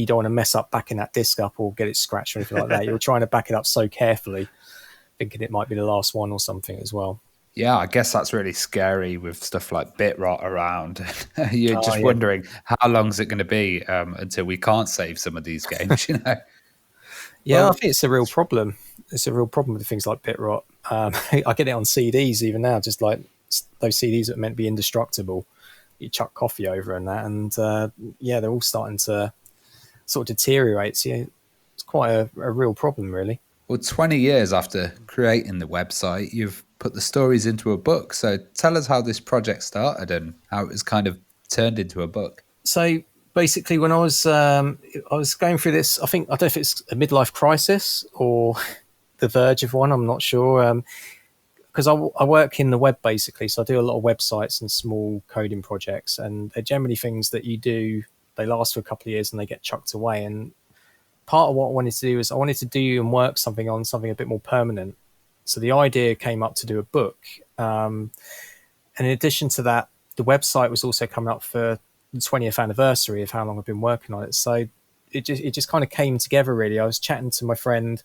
don't want to mess up backing that disc up or get it scratched or anything like that. You're trying to back it up so carefully, thinking it might be the last one or something as well. Yeah, I guess that's really scary with stuff like bit rot around. You're just wondering how long is it going to be until we can't save some of these games, you know? Yeah, well, I think it's a real problem. It's a real problem with things like bit rot. I get it on CDs even now, just like those CDs that are meant to be indestructible. You chuck coffee over and that, and they're all starting to sort of deteriorate. So, yeah, it's quite a real problem, really. Well, 20 years after creating the website, you've put the stories into a book. So tell us how this project started and how it was kind of turned into a book. So basically, when I was going through this, I don't know if it's a midlife crisis or the verge of one, I'm not sure. because I work in the web basically, so I do a lot of websites and small coding projects, and they're generally things that you do, they last for a couple of years and they get chucked away. And part of what I wanted to do is I wanted to do and work something on something a bit more permanent. So the idea came up to do a book. And in addition to that, the website was also coming up for the 20th anniversary of how long I've been working on it. So it just kind of came together, really. I was chatting to my friend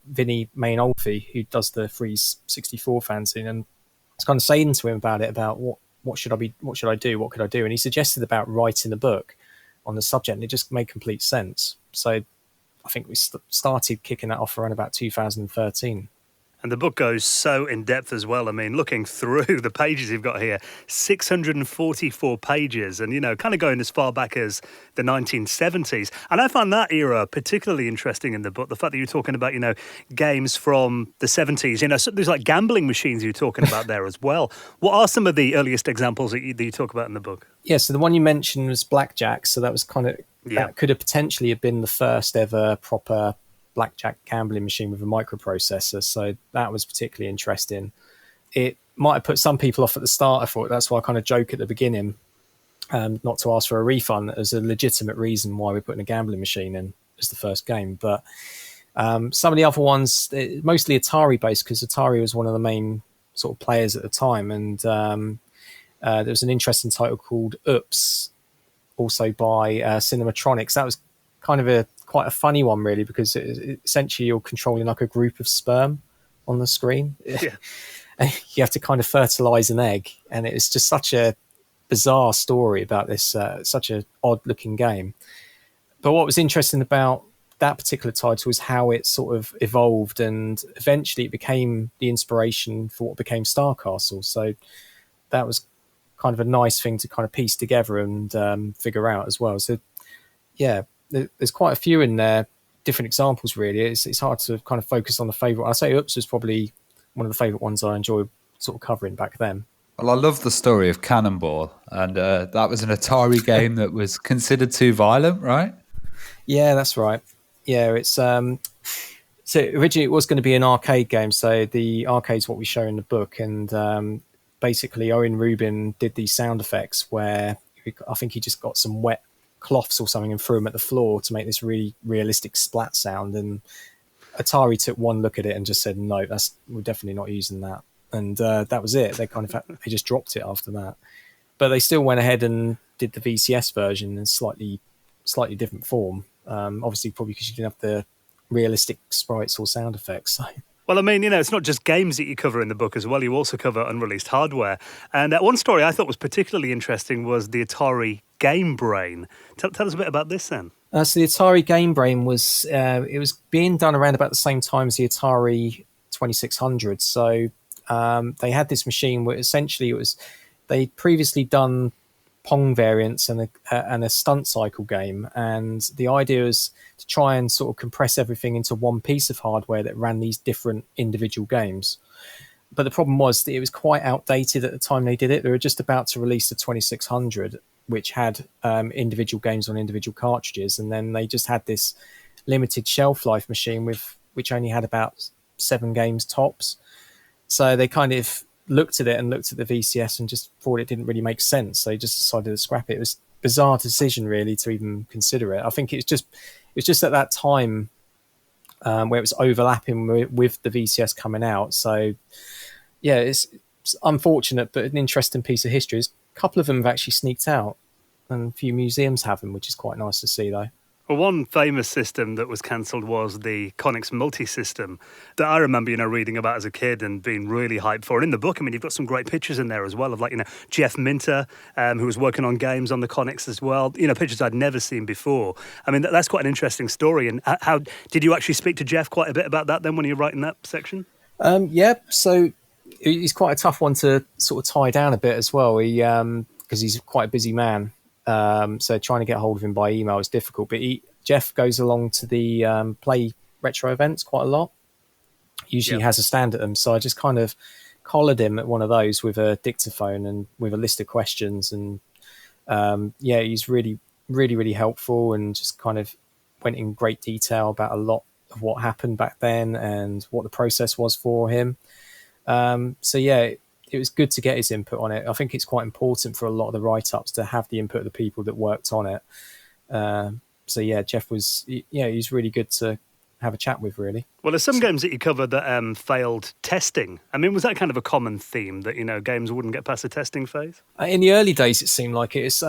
Vinny Mainolfi, who does the Free 64 fanzine, and I was kind of saying to him about it, about what should I do, what could I do, and he suggested about writing a book on the subject, and it just made complete sense. So I think we started kicking that off around about 2013. And the book goes so in depth as well. I mean, looking through the pages you've got here, 644 pages, and, kind of going as far back as the 1970s. And I found that era particularly interesting in the book, the fact that you're talking about, games from the 70s. So there's like gambling machines you're talking about there as well. What are some of the earliest examples that you talk about in the book? Yeah, so the one you mentioned was blackjack. So that was that could have potentially have been the first ever proper blackjack gambling machine with a microprocessor, so that was particularly interesting. It might have put some people off at the start. I thought that's why I kind of joke at the beginning, not to ask for a refund as a legitimate reason why we're putting a gambling machine in as the first game. But some of the other ones, mostly Atari based, because Atari was one of the main sort of players at the time, and there was an interesting title called Oops, also by Cinematronics. That was kind of quite a funny one, really, because essentially you're controlling like a group of sperm on the screen. Yeah. You have to kind of fertilize an egg, and it's just such a bizarre story about this such a odd looking game. But what was interesting about that particular title was how it sort of evolved, and eventually it became the inspiration for what became Star Castle. So that was kind of a nice thing to kind of piece together and figure out as well. So yeah, there's quite a few in there, different examples, really. It's hard to kind of focus on the favourite. I say Oops was probably one of the favourite ones I enjoyed sort of covering back then. Well, I love the story of Cannonball, and that was an Atari game that was considered too violent, right? Yeah, that's right. Yeah, it's so originally it was going to be an arcade game, so the arcade's what we show in the book, and basically Owen Rubin did these sound effects where I think he just got some wet cloths or something and threw them at the floor to make this really realistic splat sound, and Atari took one look at it and just said, no, we're definitely not using that, and that was it. They they just dropped it after that, but they still went ahead and did the VCS version in slightly different form, obviously probably because you didn't have the realistic sprites or sound effects. So well, I mean, it's not just games that you cover in the book as well. You also cover unreleased hardware. And one story I thought was particularly interesting was the Atari Game Brain. Tell us a bit about this then. So the Atari Game Brain was it was being done around about the same time as the Atari 2600. So they had this machine where essentially they'd previously done Pong variants and a stunt cycle game, and the idea was to try and sort of compress everything into one piece of hardware that ran these different individual games. But the problem was that it was quite outdated at the time they did it. They were just about to release the 2600, which had individual games on individual cartridges, and then they just had this limited shelf life machine which only had about 7 games tops. So they kind of looked at it and looked at the VCS and just thought it didn't really make sense. So they just decided to scrap it. It was a bizarre decision, really, to even consider it. I think it was just at that time where it was overlapping with the VCS coming out. So yeah, it's unfortunate, but an interesting piece of history. A couple of them have actually sneaked out, and a few museums have them, which is quite nice to see, though. Well, one famous system that was cancelled was the Conics Multisystem that I remember, reading about as a kid and being really hyped for. And in the book, I mean, you've got some great pictures in there as well of Jeff Minter, who was working on games on the Conics as well. Pictures I'd never seen before. I mean, that's quite an interesting story. And how did you actually speak to Jeff quite a bit about that then when you were writing that section? Yeah, so he's quite a tough one to sort of tie down a bit as well. Because he's quite a busy man. So trying to get hold of him by email is difficult, but Jeff goes along to the Play Retro events quite a lot. Usually has a stand at them. So I just kind of collared him at one of those with a dictaphone and with a list of questions. And he's really, really, really helpful, and just kind of went in great detail about a lot of what happened back then and what the process was for him. So yeah, it was good to get his input on it. I think it's quite important for a lot of the write-ups to have the input of the people that worked on it. So yeah, Jeff was, he's really good to have a chat with, really. Well, there's some games that you covered that failed testing. I mean, was that kind of a common theme that, games wouldn't get past the testing phase? In the early days, it seemed like it. It's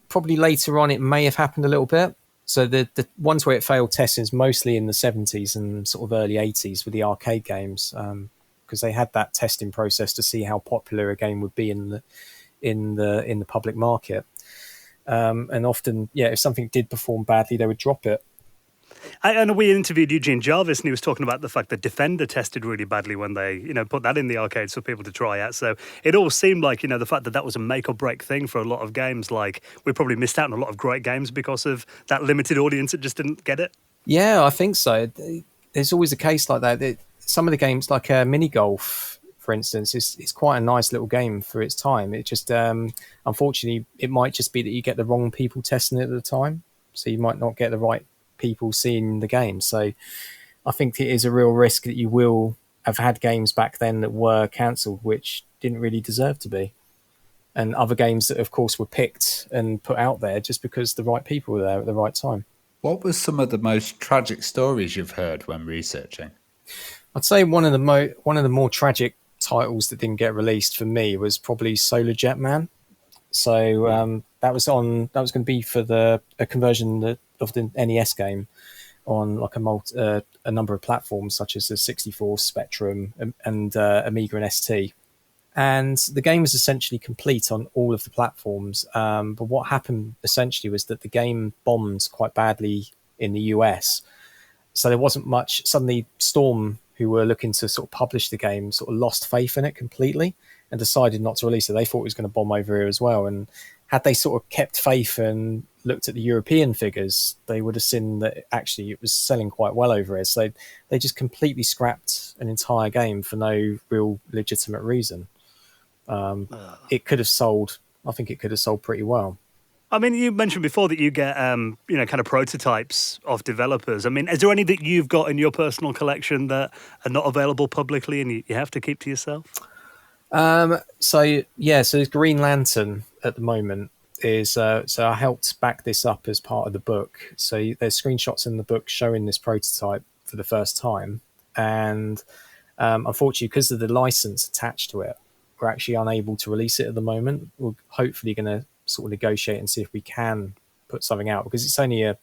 probably later on, it may have happened a little bit. So the ones where it failed testing is mostly in the 70s and sort of early 80s with the arcade games, because they had that testing process to see how popular a game would be in the public market. And often, if something did perform badly, they would drop it. I know we interviewed Eugene Jarvis, and he was talking about the fact that Defender tested really badly when they, put that in the arcades for people to try out. So it all seemed like, the fact that was a make or break thing for a lot of games. Like, we probably missed out on a lot of great games because of that limited audience that just didn't get it. Yeah, I think so. There's always a case like that. Some of the games, like mini golf, for instance, it's quite a nice little game for its time. It just, unfortunately, it might just be that you get the wrong people testing it at the time. So you might not get the right people seeing the game. So I think it is a real risk that you will have had games back then that were cancelled which didn't really deserve to be, and other games that of course were picked and put out there just because the right people were there at the right time. What were some of the most tragic stories you've heard when researching? I'd say one of the more tragic titles that didn't get released for me was probably Solar Jetman. So that was going to be for a conversion of the NES game on like a number of platforms such as the 64, Spectrum, and Amiga and ST. And the game was essentially complete on all of the platforms. But what happened essentially was that the game bombed quite badly in the US. So there wasn't much. Suddenly, Storm, who were looking to sort of publish the game, sort of lost faith in it completely and decided not to release it. They thought it was going to bomb over here as well. And had they sort of kept faith and looked at the European figures, they would have seen that actually it was selling quite well over here. So they just completely scrapped an entire game for no real legitimate reason. It could have sold. I think it could have sold pretty well. I mean, you mentioned before that you get, kind of prototypes of developers. I mean, is there any that you've got in your personal collection that are not available publicly and you have to keep to yourself? So Green Lantern at the moment is, so I helped back this up as part of the book. So there's screenshots in the book showing this prototype for the first time. And unfortunately, because of the license attached to it, we're actually unable to release it at the moment. We're hopefully going to sort of negotiate and see if we can put something out, because it's only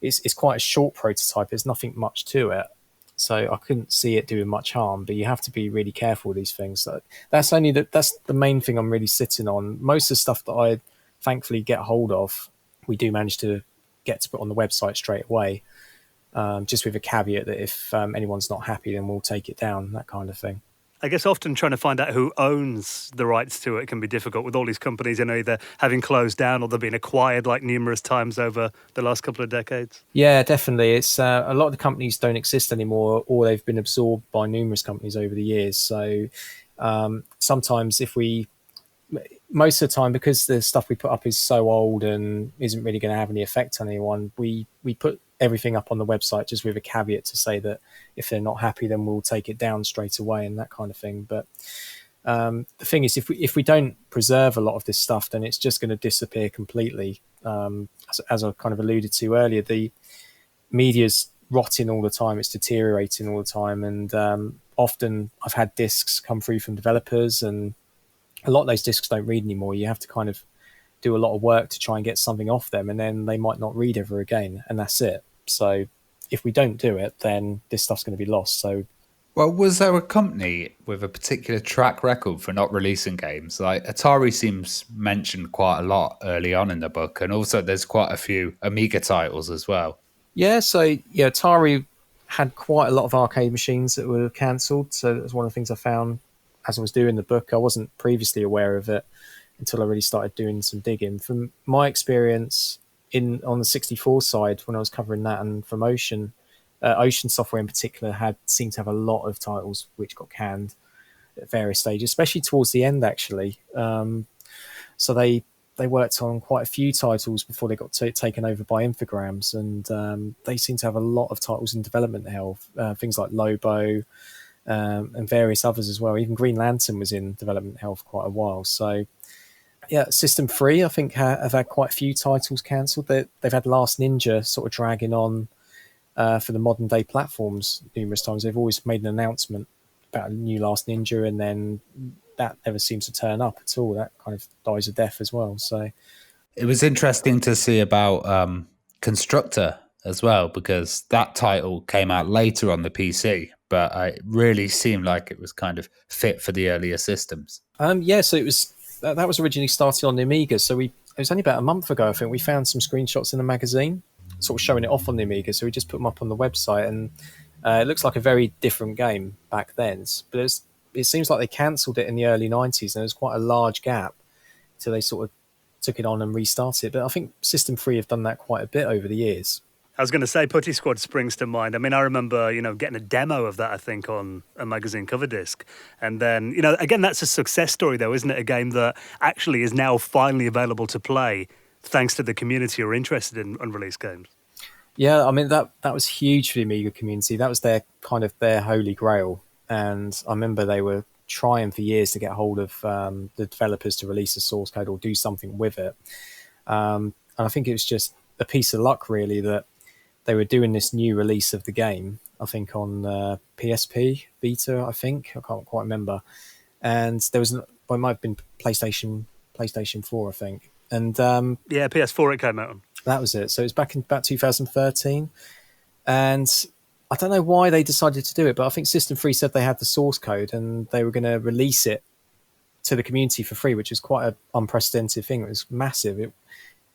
it's quite a short prototype. There's nothing much to it. So I couldn't see it doing much harm, but you have to be really careful with these things. So that's the main thing I'm really sitting on. Most of the stuff that I thankfully get hold of, we do manage to get to put on the website straight away, just with a caveat that if anyone's not happy, then we'll take it down, that kind of thing. I guess often trying to find out who owns the rights to it can be difficult with all these companies, either having closed down or they've been acquired like numerous times over the last couple of decades. Yeah, definitely. It's a lot of the companies don't exist anymore, or they've been absorbed by numerous companies over the years. So sometimes most of the time, because the stuff we put up is so old and isn't really going to have any effect on anyone, we put everything up on the website just with a caveat to say that if they're not happy, then we'll take it down straight away and that kind of thing. But the thing is, if we don't preserve a lot of this stuff, then it's just going to disappear completely. As I kind of alluded to earlier, the media's rotting all the time, it's deteriorating all the time, and often I've had discs come through from developers, and a lot of those discs don't read anymore. You have to kind of do a lot of work to try and get something off them, and then they might not read ever again, and that's it. So if we don't do it, then this stuff's going to be lost. So, well, was there a company with a particular track record for not releasing games? Like Atari seems mentioned quite a lot early on in the book, and also there's quite a few Amiga titles as well. Yeah, so Atari had quite a lot of arcade machines that were cancelled. So that was one of the things I found as I was doing the book. I wasn't previously aware of it until I really started doing some digging. From my experience on the 64 side, when I was covering that, and from Ocean Software in particular seemed to have a lot of titles which got canned at various stages, especially towards the end, actually. So they worked on quite a few titles before they got taken over by Infogrames, and they seem to have a lot of titles in development hell. Things like Lobo, and various others as well. Even Green Lantern was in development hell for quite a while. So, yeah, System 3, I think, have had quite a few titles cancelled. They've had Last Ninja sort of dragging on for the modern day platforms numerous times. They've always made an announcement about a new Last Ninja, and then that never seems to turn up at all. That kind of dies a death as well. So It was interesting to see about Constructor as well, because that title came out later on the PC, but it really seemed like it was kind of fit for the earlier systems. yeah, so it was that was originally started on the Amiga. So it was only about a month ago, I think, we found some screenshots in a magazine, sort of showing it off on the Amiga. So we just put them up on the website, and it looks like a very different game back then. But it seems like they cancelled it in the early 90s, and there was quite a large gap till they sort of took it on and restarted it. But I think System 3 have done that quite a bit over the years. I was going to say Putty Squad springs to mind. I mean, I remember, getting a demo of that, I think, on a magazine cover disc. And then, again, that's a success story, though, isn't it? A game that actually is now finally available to play thanks to the community who are interested in unreleased games. Yeah, I mean, that was huge for the Amiga community. That was their holy grail. And I remember they were trying for years to get hold of the developers to release a source code or do something with it. And I think it was just a piece of luck, really, that they were doing this new release of the game, I think on PSP Vita, I can't quite remember. And there was, it might have been PlayStation 4, I think. And yeah, PS4 it came out on. That was it. So it was back in about 2013. And I don't know why they decided to do it, but I think System 3 said they had the source code and they were going to release it to the community for free, which is quite an unprecedented thing. It was massive. It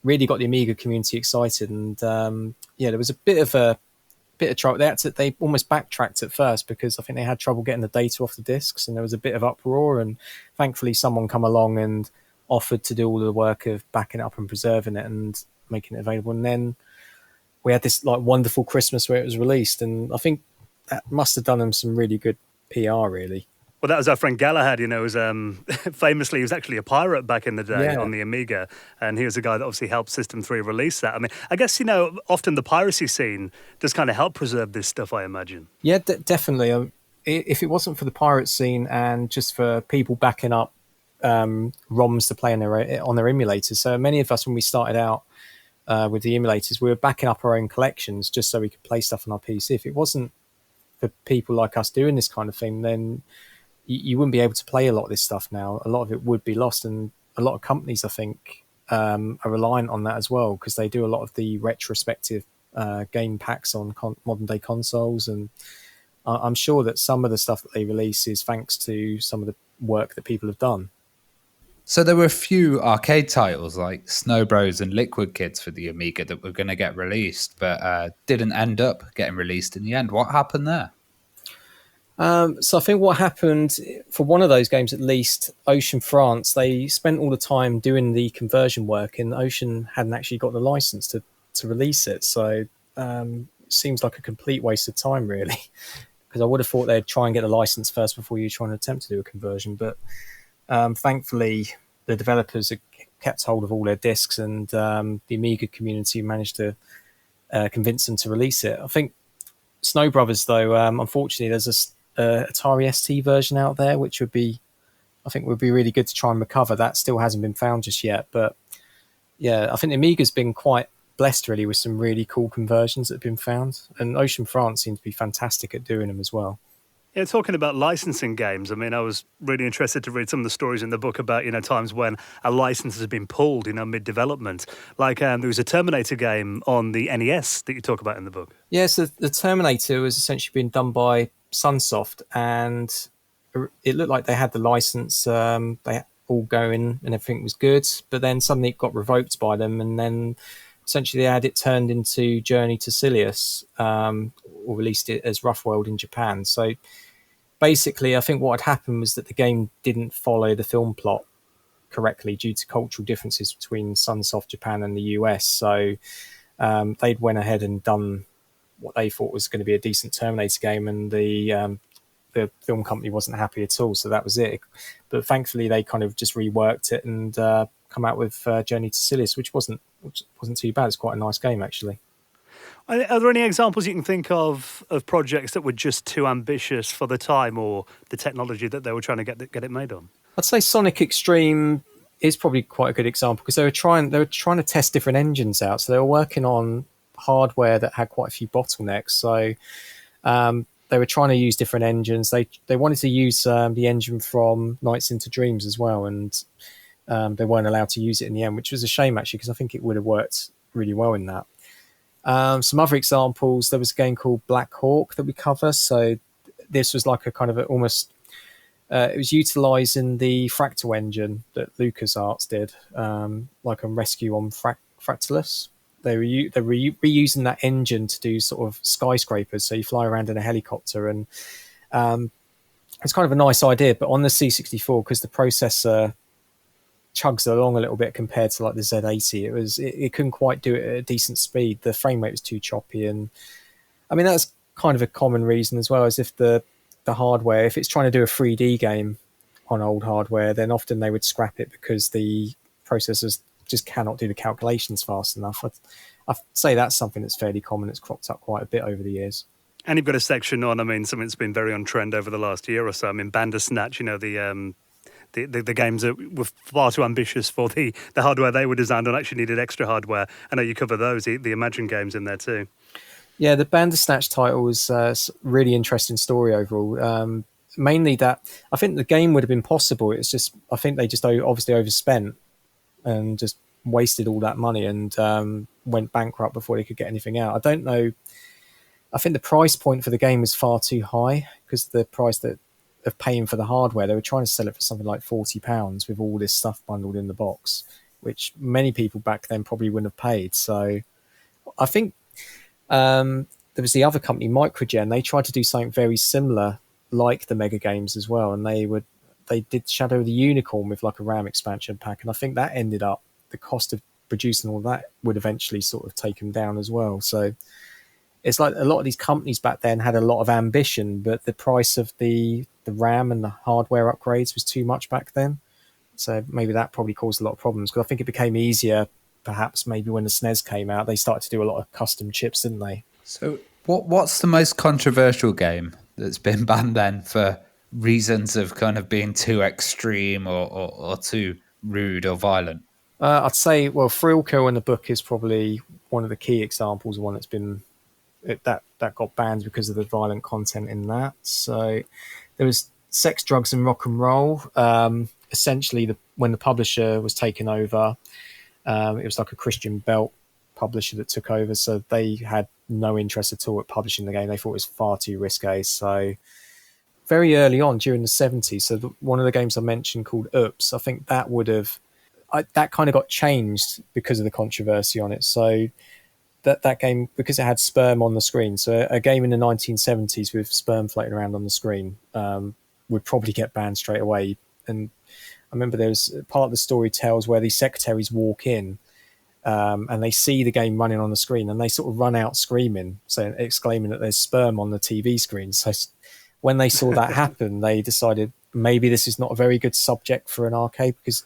really got the Amiga community excited, and there was a bit of trouble. They almost backtracked at first because I think they had trouble getting the data off the discs, and there was a bit of uproar. And thankfully, someone come along and offered to do all the work of backing it up and preserving it and making it available. And then we had this wonderful Christmas where it was released, and I think that must have done them some really good PR, really. Well, that was our friend Galahad, was famously, he was actually a pirate back in the day on the Amiga, and he was the guy that obviously helped System 3 release that. I mean, I guess, often the piracy scene does kind of help preserve this stuff, I imagine. Yeah, definitely. If it wasn't for the pirate scene and just for people backing up ROMs to play on their emulators, so many of us, when we started out with the emulators, we were backing up our own collections just so we could play stuff on our PC. If it wasn't for people like us doing this kind of thing, then you wouldn't be able to play a lot of this stuff now. A lot of it would be lost, and a lot of companies, I think, are reliant on that as well, because they do a lot of the retrospective game packs on modern day consoles, and I'm sure that some of the stuff that they release is thanks to some of the work that people have done. So there were a few arcade titles like Snow Bros and Liquid Kids for the Amiga that were going to get released, but didn't end up getting released in the end. What happened there? So I think what happened for one of those games, at least, Ocean France, they spent all the time doing the conversion work, and Ocean hadn't actually got the license to release it. So it seems like a complete waste of time, really, because I would have thought they'd try and get the license first before you try and attempt to do a conversion. But thankfully, the developers have kept hold of all their discs, and the Amiga community managed to convince them to release it. I think Snow Brothers, though, unfortunately, there's a Atari ST version out there, which would be really good to try and recover. That still hasn't been found just yet, but yeah, I think the Amiga's been quite blessed, really, with some really cool conversions that have been found, and Ocean France seems to be fantastic at doing them as well. Yeah, talking about licensing games, I mean, I was really interested to read some of the stories in the book about, times when a license has been pulled, mid-development. Like there was a Terminator game on the NES that you talk about in the book. Yeah, so the Terminator was essentially being done by Sunsoft, and it looked like they had the license, they all going and everything was good, but then suddenly it got revoked by them, and then essentially they had it turned into Journey to Silius, or released it as Rough World in Japan. So basically, I think what had happened was that the game didn't follow the film plot correctly due to cultural differences between Sunsoft Japan and the US. So they'd went ahead and done what they thought was going to be a decent Terminator game, and the film company wasn't happy at all. So that was it. But thankfully, they kind of just reworked it and come out with Journey to Silius, which wasn't too bad. It's quite a nice game, actually. Are there any examples you can think of projects that were just too ambitious for the time or the technology that they were trying to get it made on? I'd say Sonic Xtreme is probably quite a good example because they were trying to test different engines out. So they were working on hardware that had quite a few bottlenecks. So they were trying to use different engines. They wanted to use the engine from Nights into Dreams as well, and they weren't allowed to use it in the end, which was a shame actually because I think it would have worked really well in that. Some other examples, there was a game called Black Hawk that we cover. So this was like a kind of almost, it was utilising the Fractal engine that LucasArts did, like on Rescue on Fractalus. They were reusing that engine to do sort of skyscrapers. So you fly around in a helicopter, and it's kind of a nice idea. But on the C64, because the processor chugs along a little bit compared to like the Z80, it couldn't quite do it at a decent speed. The frame rate was too choppy, and I mean that's kind of a common reason as well, as if the hardware, if it's trying to do a 3D game on old hardware, then often they would scrap it because the processors just cannot do the calculations fast enough. I'd say that's something that's fairly common. It's cropped up quite a bit over the years. And you've got a section on, I mean, something that's been very on trend over the last year or so. I mean, Bandersnatch, you know, the games that were far too ambitious for the hardware they were designed on, actually needed extra hardware. I know you cover those, the Imagine games in there too. Yeah, the Bandersnatch title was a really interesting story overall. Mainly that I think the game would have been possible. It's just I think they just obviously overspent and just wasted all that money and went bankrupt before they could get anything out. I don't know. I think the price point for the game was far too high because the price of paying for the hardware, they were trying to sell it for something like £40 with all this stuff bundled in the box, which many people back then probably wouldn't have paid. So I think there was the other company, Microgen. They tried to do something very similar, like the Mega Games as well, and they did Shadow of the Unicorn with like a RAM expansion pack, and I think that ended up, the cost of producing all that would eventually sort of take them down as well. So it's like a lot of these companies back then had a lot of ambition, but the price of the RAM and the hardware upgrades was too much back then. So maybe that probably caused a lot of problems, because I think it became easier perhaps maybe when the SNES came out. They started to do a lot of custom chips, didn't they? So what's the most controversial game that's been banned then for reasons of kind of being too extreme or too rude or violent? I'd say, well, Thrillkill in the book is probably one of the key examples of one that's been that got banned because of the violent content in that. So there was Sex, Drugs and Rock and Roll. Essentially, when the publisher was taken over, it was like a Christian Belt publisher that took over, so they had no interest at all at publishing the game. They thought it was far too risque. So very early on during the 70s, so one of the games I mentioned called Oops, I think that that kind of got changed because of the controversy on it. So that game, because it had sperm on the screen, so a game in the 1970s with sperm floating around on the screen would probably get banned straight away. And I remember there was part of the story tells where these secretaries walk in and they see the game running on the screen, and they sort of run out screaming, exclaiming that there's sperm on the TV screen. So when they saw that happen, they decided maybe this is not a very good subject for an arcade, because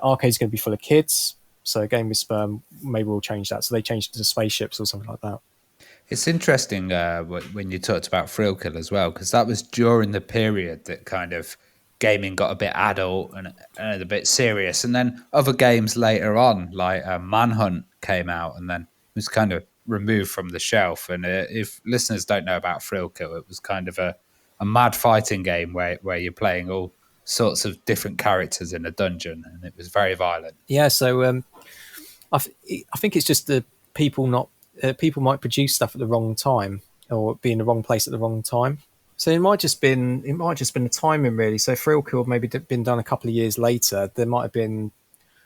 arcade's going to be full of kids. So a game with sperm, maybe we'll change that. So they changed it to spaceships or something like that. It's interesting when you talked about Thrillkill as well, because that was during the period that kind of gaming got a bit adult and a bit serious. And then other games later on, like Manhunt came out and then was kind of removed from the shelf. And if listeners don't know about Thrillkill, it was kind of a mad fighting game where you're playing all sorts of different characters in a dungeon, and it was very violent. Yeah, so I think it's just the people might produce stuff at the wrong time or be in the wrong place at the wrong time. So it might just been the timing really. So Thrillkill maybe been done a couple of years later. There might have been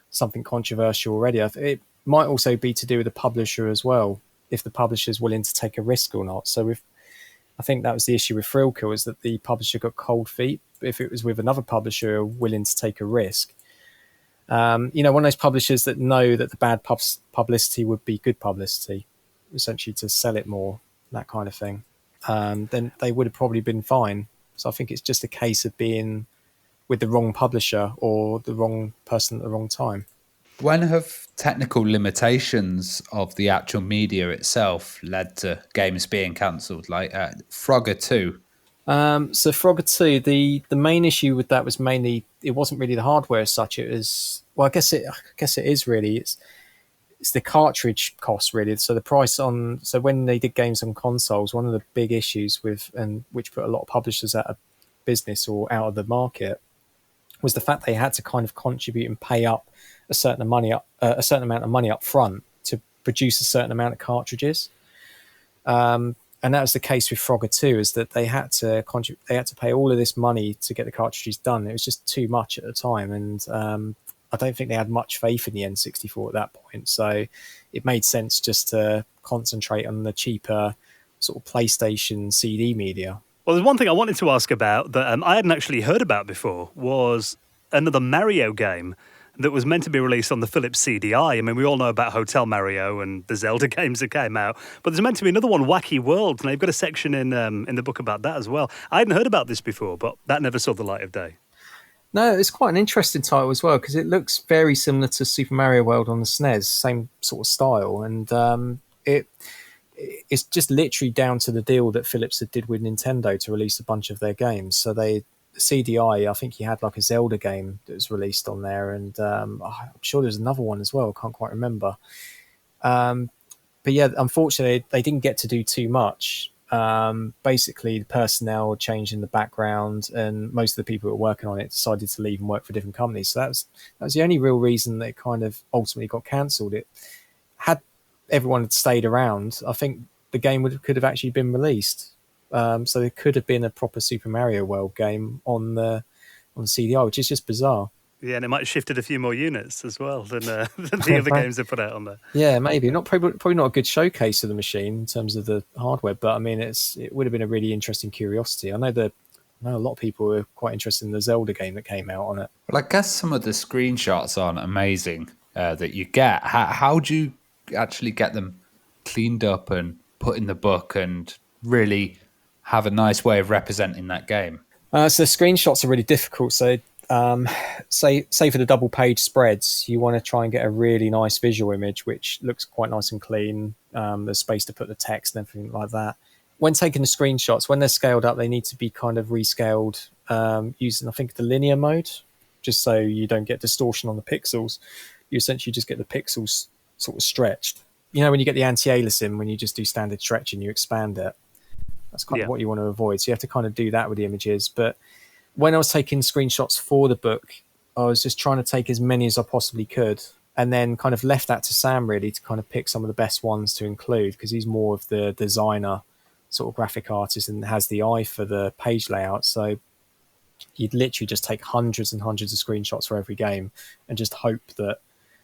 something controversial already. It might also be to do with the publisher as well, if the publisher's willing to take a risk or not. So I think that was the issue with Thrillkill, is that the publisher got cold feet. If it was with another publisher willing to take a risk, one of those publishers that know that the bad publicity would be good publicity, essentially to sell it more, that kind of thing, then they would have probably been fine. So I think it's just a case of being with the wrong publisher or the wrong person at the wrong time. When have technical limitations of the actual media itself led to games being cancelled, like Frogger 2. So Frogger 2, the main issue with that was mainly it wasn't really the hardware as such. It was, well, I guess it is really. It's the cartridge cost really. So the price on, so when they did games on consoles, one of the big issues with, and which put a lot of publishers out of business or out of the market, was the fact they had to kind of contribute and pay up a certain amount of money up front to produce a certain amount of cartridges. And that was the case with Frogger 2, is that they had to contribute, they had to pay all of this money to get the cartridges done. It was just too much at the time, and I don't think they had much faith in the N64 at that point. So it made sense just to concentrate on the cheaper sort of PlayStation CD media. Well, there's one thing I wanted to ask about that I hadn't actually heard about before, was another Mario game that was meant to be released on the Philips CDI. I mean, we all know about Hotel Mario and the Zelda games that came out, but there's meant to be another one, Wacky World, and they've got a section in the book about that as well. I hadn't heard about this before, but that never saw the light of day. No, it's quite an interesting title as well, because it looks very similar to Super Mario World on the SNES, same sort of style, and it's just literally down to the deal that Philips did with Nintendo to release a bunch of their games. So the CDI, I think he had like a Zelda game that was released on there, and I'm sure there's another one as well. I can't quite remember. But yeah, unfortunately, they didn't get to do too much. Basically, the personnel changed in the background, and most of the people who were working on it decided to leave and work for different companies. So that was the only real reason that it kind of ultimately got cancelled. It had everyone had stayed around, I think the game could have actually been released. So there could have been a proper Super Mario World game on the CDI, which is just bizarre. Yeah, and it might have shifted a few more units as well than the other games they put out on there. Yeah, maybe probably not a good showcase of the machine in terms of the hardware, but I mean, it would have been a really interesting curiosity. I know a lot of people were quite interested in the Zelda game that came out on it. Well, I guess some of the screenshots aren't amazing that you get. How do you actually get them cleaned up and put in the book and really have a nice way of representing that game? So screenshots are really difficult. So say for the double page spreads, you want to try and get a really nice visual image which looks quite nice and clean. There's space to put the text and everything like that. When taking the screenshots, when they're scaled up, they need to be kind of rescaled using, I think, the linear mode, just so you don't get distortion on the pixels. You essentially just get the pixels sort of stretched. You know, when you get the anti-aliasing, when you just do standard stretch and you expand it, that's kind of what you want to avoid. So you have to kind of do that with the images. But when I was taking screenshots for the book, I was just trying to take as many as I possibly could, and then kind of left that to Sam really to kind of pick some of the best ones to include, because he's more of the designer sort of graphic artist and has the eye for the page layout. So you'd literally just take hundreds and hundreds of screenshots for every game and just hope that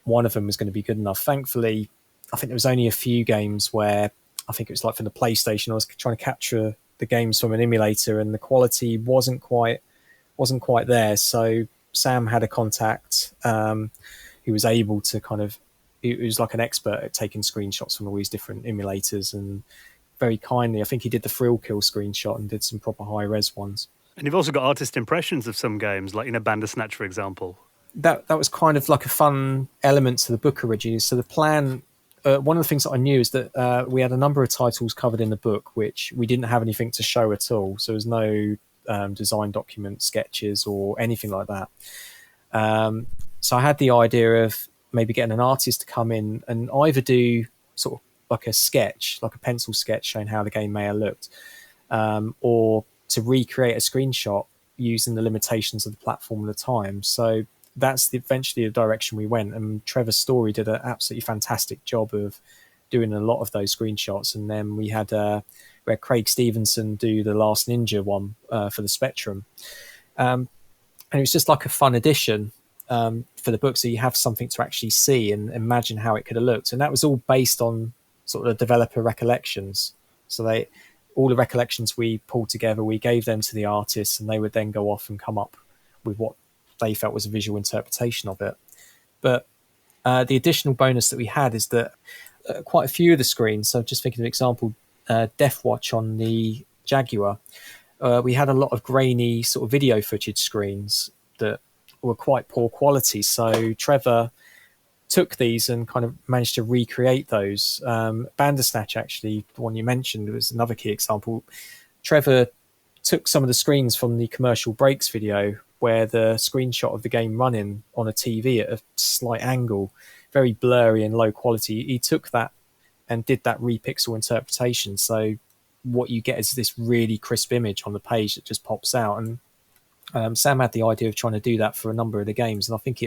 one of them was going to be good enough. Thankfully, I think there was only a few games where, I think it was like from the PlayStation, I was trying to capture the games from an emulator and the quality wasn't quite there. So Sam had a contact who was able to he was like an expert at taking screenshots from all these different emulators, and very kindly, I think he did the Thrill Kill screenshot and did some proper high-res ones. And you've also got artist impressions of some games, like, Bandersnatch, for example. That was kind of like a fun element to the book originally. So the plan, one of the things that I knew is that we had a number of titles covered in the book, which we didn't have anything to show at all. So there was no design document, sketches, or anything like that. So I had the idea of maybe getting an artist to come in and either do sort of like a sketch, like a pencil sketch showing how the game may have looked, or to recreate a screenshot using the limitations of the platform at the time. So that's eventually the direction we went, and Trevor Story did an absolutely fantastic job of doing a lot of those screenshots. And then we had Craig Stevenson do the Last Ninja one for the Spectrum, and it was just like a fun addition for the book, so you have something to actually see and imagine how it could have looked. And that was all based on sort of the developer recollections. So all the recollections we pulled together, we gave them to the artists, and they would then go off and come up with what they felt was a visual interpretation of it. But the additional bonus that we had is that quite a few of the screens, so just thinking of an example, Death Watch on the Jaguar, we had a lot of grainy sort of video footage screens that were quite poor quality. So Trevor took these and kind of managed to recreate those. Bandersnatch, actually, the one you mentioned, was another key example. Trevor took some of the screens from the commercial breaks video where the screenshot of the game running on a TV at a slight angle, very blurry and low quality. He took that and did that repixel interpretation. So what you get is this really crisp image on the page that just pops out. And Sam had the idea of trying to do that for a number of the games, and I think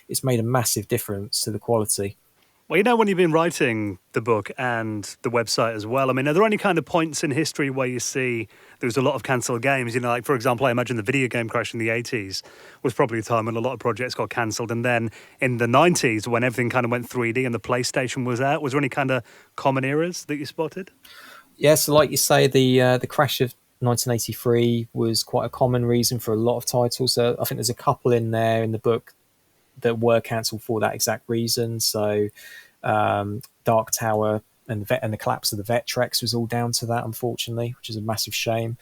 it's made a massive difference to the quality. Well, when you've been writing the book and the website as well, I mean, are there any kind of points in history where you see there's a lot of cancelled games? Like, for example, I imagine the video game crash in the 80s was probably a time when a lot of projects got cancelled. And then in the 90s, when everything kind of went 3D and the PlayStation was out, was there any kind of common eras that you spotted? Yeah, so like you say, the crash of 1983 was quite a common reason for a lot of titles. So I think there's a couple in there in the book that were cancelled for that exact reason. So Dark Tower and the collapse of the Vectrex was all down to that, unfortunately, which is a massive shame.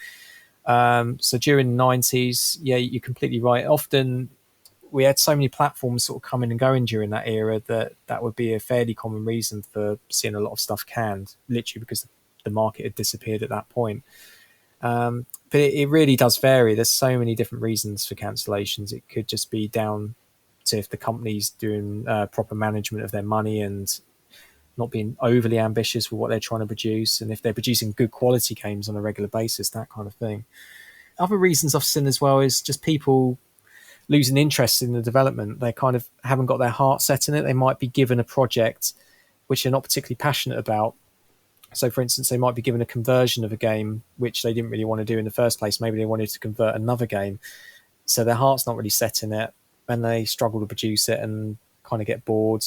So during the 90s, yeah, you're completely right. Often we had so many platforms sort of coming and going during that era that would be a fairly common reason for seeing a lot of stuff canned, literally because the market had disappeared at that point. But it really does vary. There's so many different reasons for cancellations. It could just be down to if the company's doing proper management of their money and not being overly ambitious with what they're trying to produce, and if they're producing good quality games on a regular basis, that kind of thing. Other reasons I've seen as well is just people losing interest in the development. They kind of haven't got their heart set in it. They might be given a project which they're not particularly passionate about. So, for instance, they might be given a conversion of a game which they didn't really want to do in the first place. Maybe they wanted to convert another game. So their heart's not really set in it, and they struggle to produce it and kind of get bored,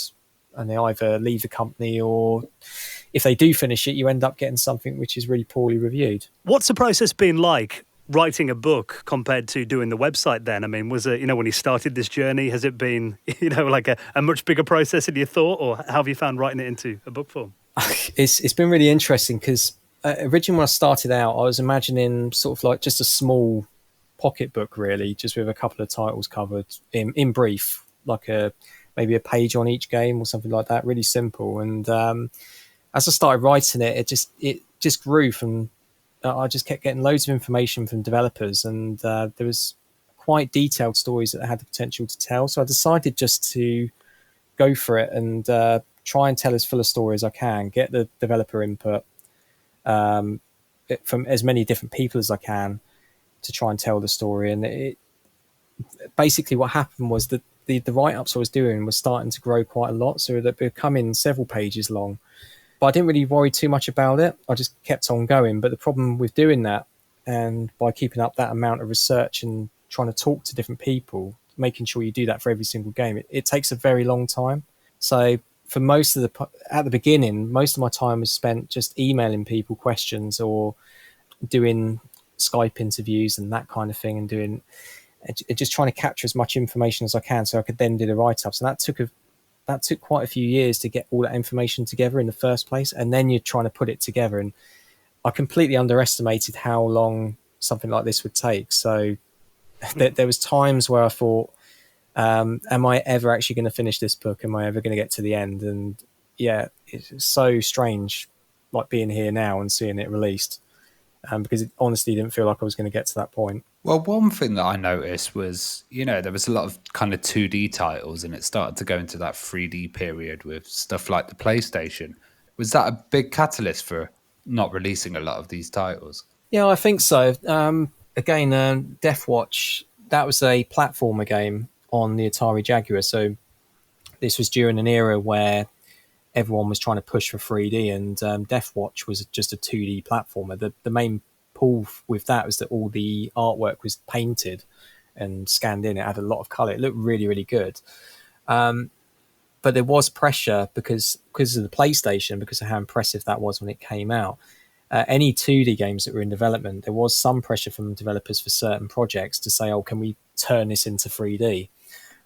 and they either leave the company, or if they do finish it, you end up getting something which is really poorly reviewed. What's the process been like writing a book compared to doing the website then? I mean, was it, when you started this journey, has it been, like a much bigger process than you thought, or how have you found writing it into a book form? It's been really interesting because originally when I started out, I was imagining sort of like just a small pocket book, really, just with a couple of titles covered in brief, like maybe a page on each game or something like that, really simple. And as I started writing it, it just grew from. I just kept getting loads of information from developers, and there was quite detailed stories that had the potential to tell. So I decided just to go for it and try and tell as full a story as I can, get the developer input from as many different people as I can to try and tell the story. And basically what happened was that the write-ups I was doing was starting to grow quite a lot, so they're becoming several pages long. But I didn't really worry too much about it. I just kept on going. But the problem with doing that, and by keeping up that amount of research and trying to talk to different people, making sure you do that for every single game, it takes a very long time. So for at the beginning, most of my time was spent just emailing people questions or doing Skype interviews and that kind of thing, and just trying to capture as much information as I can so I could then do the write-ups. And that took quite a few years to get all that information together in the first place, and then you're trying to put it together. And I completely underestimated how long something like this would take. So there was times where I thought, am I ever actually going to finish this book? Am I ever going to get to the end? And yeah, it's so strange, like being here now and seeing it released, because it honestly didn't feel like I was going to get to that point. Well, one thing that I noticed was, there was a lot of kind of 2D titles, and it started to go into that 3D period with stuff like the PlayStation. Was that a big catalyst for not releasing a lot of these titles? Yeah, I think so. Again, Death Watch, that was a platformer game on the Atari Jaguar. So this was during an era where everyone was trying to push for 3D, and Death Watch was just a 2D platformer. The main pull with that was that all the artwork was painted and scanned in. It had a lot of color. It looked really, really good. But there was pressure because of the PlayStation, because of how impressive that was when it came out. Any 2D games that were in development, there was some pressure from developers for certain projects to say, can we turn this into 3D?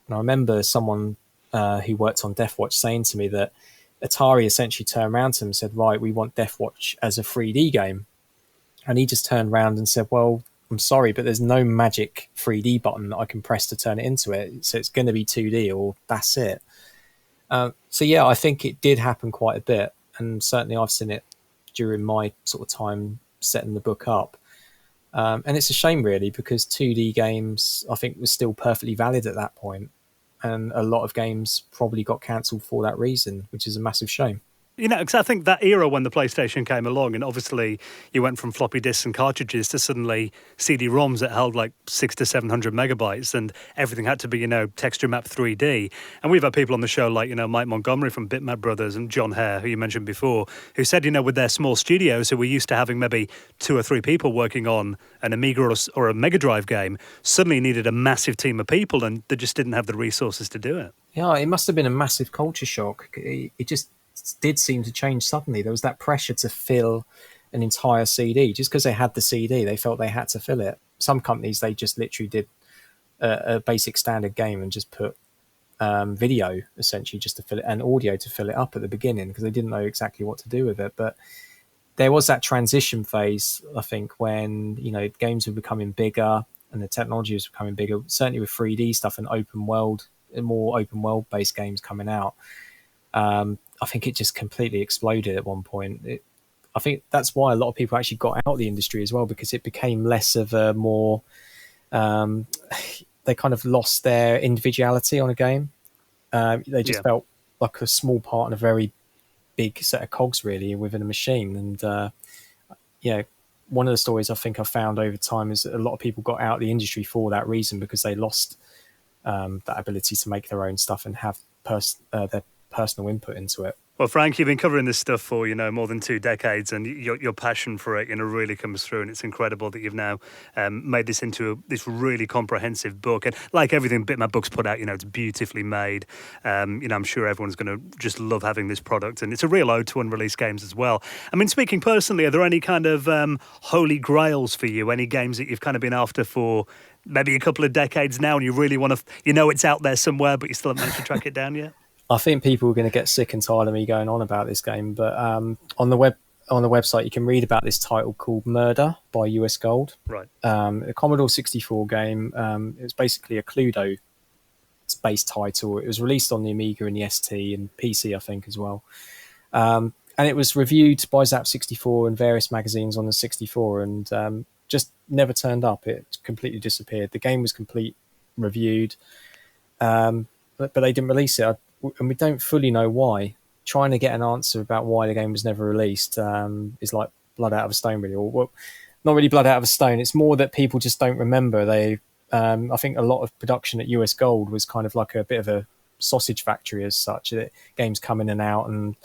And I remember someone who worked on Death Watch saying to me that Atari essentially turned around to him and said, right, we want Death Watch as a 3D game. And he just turned around and said, well, I'm sorry, but there's no magic 3D button that I can press to turn it into it. So it's going to be 2D, or that's it. So yeah, I think it did happen quite a bit, and certainly I've seen it during my sort of time setting the book up. And it's a shame, really, because 2D games, I think, was still perfectly valid at that point, and a lot of games probably got cancelled for that reason, which is a massive shame. You know, because I think that era when the PlayStation came along, and obviously you went from floppy disks and cartridges to suddenly CD-ROMs that held like 600 to 700 megabytes, and everything had to be, texture map 3D. And we've had people on the show like, Mike Montgomery from Bitmap Brothers and John Hare, who you mentioned before, who said, with their small studios, who were used to having maybe 2 or 3 people working on an Amiga or a Mega Drive game, suddenly needed a massive team of people, and they just didn't have the resources to do it. Yeah, it must have been a massive culture shock. It just did seem to change suddenly. There was that pressure to fill an entire CD. Just because they had the CD, they felt they had to fill it. Some companies, they just literally did a basic standard game and just put video, essentially, just to fill it, and audio to fill it up at the beginning, because they didn't know exactly what to do with it. But there was that transition phase, I think, when games were becoming bigger and the technology was becoming bigger, certainly with 3D stuff and more open world based games coming out. I think it just completely exploded at one point. I think that's why a lot of people actually got out of the industry as well, because it became less of a more... they kind of lost their individuality on a game. They just felt like a small part in a very big set of cogs, really, within a machine. And, one of the stories I think I found over time is that a lot of people got out of the industry for that reason, because they lost that ability to make their own stuff and have their personal input into it. Well, Frank, you've been covering this stuff for, more than 2 decades, and your passion for it, really comes through, and it's incredible that you've now made this into this really comprehensive book. And like everything Bitmap Books put out, it's beautifully made. I'm sure everyone's going to just love having this product, and it's a real ode to unreleased games as well. I mean, speaking personally, are there any kind of holy grails for you? Any games that you've kind of been after for maybe a couple of decades now, and you really want to, it's out there somewhere, but you still haven't managed to track it down yet? I think people are going to get sick and tired of me going on about this game, but on the website you can read about this title called Murder by US Gold. Right. A Commodore 64 game. It was basically a Cluedo-based title. It was released on the Amiga and the ST and PC, I think, as well. And it was reviewed by Zap64 and various magazines on the 64, and just never turned up. It completely disappeared. The game was reviewed, but they didn't release it. And we don't fully know why. Trying to get an answer about why the game was never released is like blood out of a stone, really. Or, well, not really blood out of a stone. It's more that people just don't remember. I think a lot of production at US Gold was kind of like a bit of a sausage factory as such. Games come in and out, and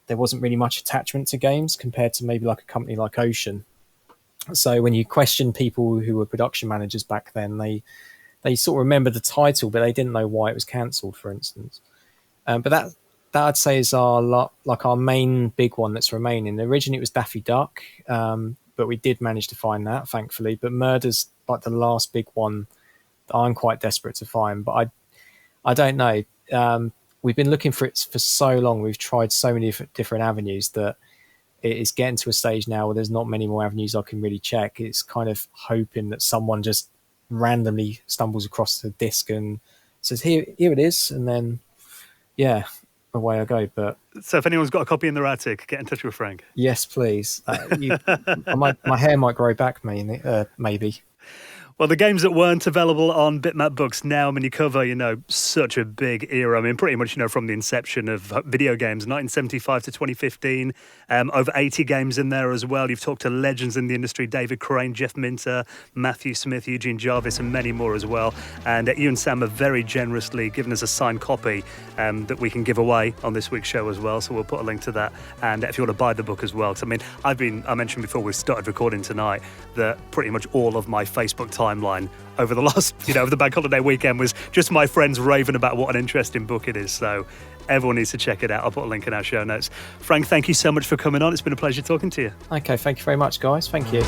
there wasn't really much attachment to games compared to maybe like a company like Ocean. So when you question people who were production managers back then, they sort of remember the title, but they didn't know why it was cancelled, for instance. But that I'd say is our main big one that's remaining. Originally it was Daffy Duck, but we did manage to find that, thankfully. But Murder's like the last big one that I'm quite desperate to find. But I don't know. We've been looking for it for so long. We've tried so many different avenues that it is getting to a stage now where there's not many more avenues I can really check. It's kind of hoping that someone just randomly stumbles across the disc and says, here it is, and then away I go. But so if anyone's got a copy in their attic, get in touch with Frank. Yes, please. My hair might grow back, maybe. Well, the games that weren't available on Bitmap Books now, I mean, you cover, such a big era. I mean, pretty much, from the inception of video games, 1975 to 2015, over 80 games in there as well. You've talked to legends in the industry, David Crane, Jeff Minter, Matthew Smith, Eugene Jarvis, and many more as well. And you and Sam have very generously given us a signed copy that we can give away on this week's show as well. So we'll put a link to that. And if you want to buy the book as well. So, I mean, I mentioned before we started recording tonight that pretty much all of my Facebook timeline over the last, over the bank holiday weekend was just my friends raving about what an interesting book it is. So everyone needs to check it out. I'll put a link in our show notes. Frank, thank you so much for coming on. It's been a pleasure talking to you. Okay, thank you very much, guys. Thank you.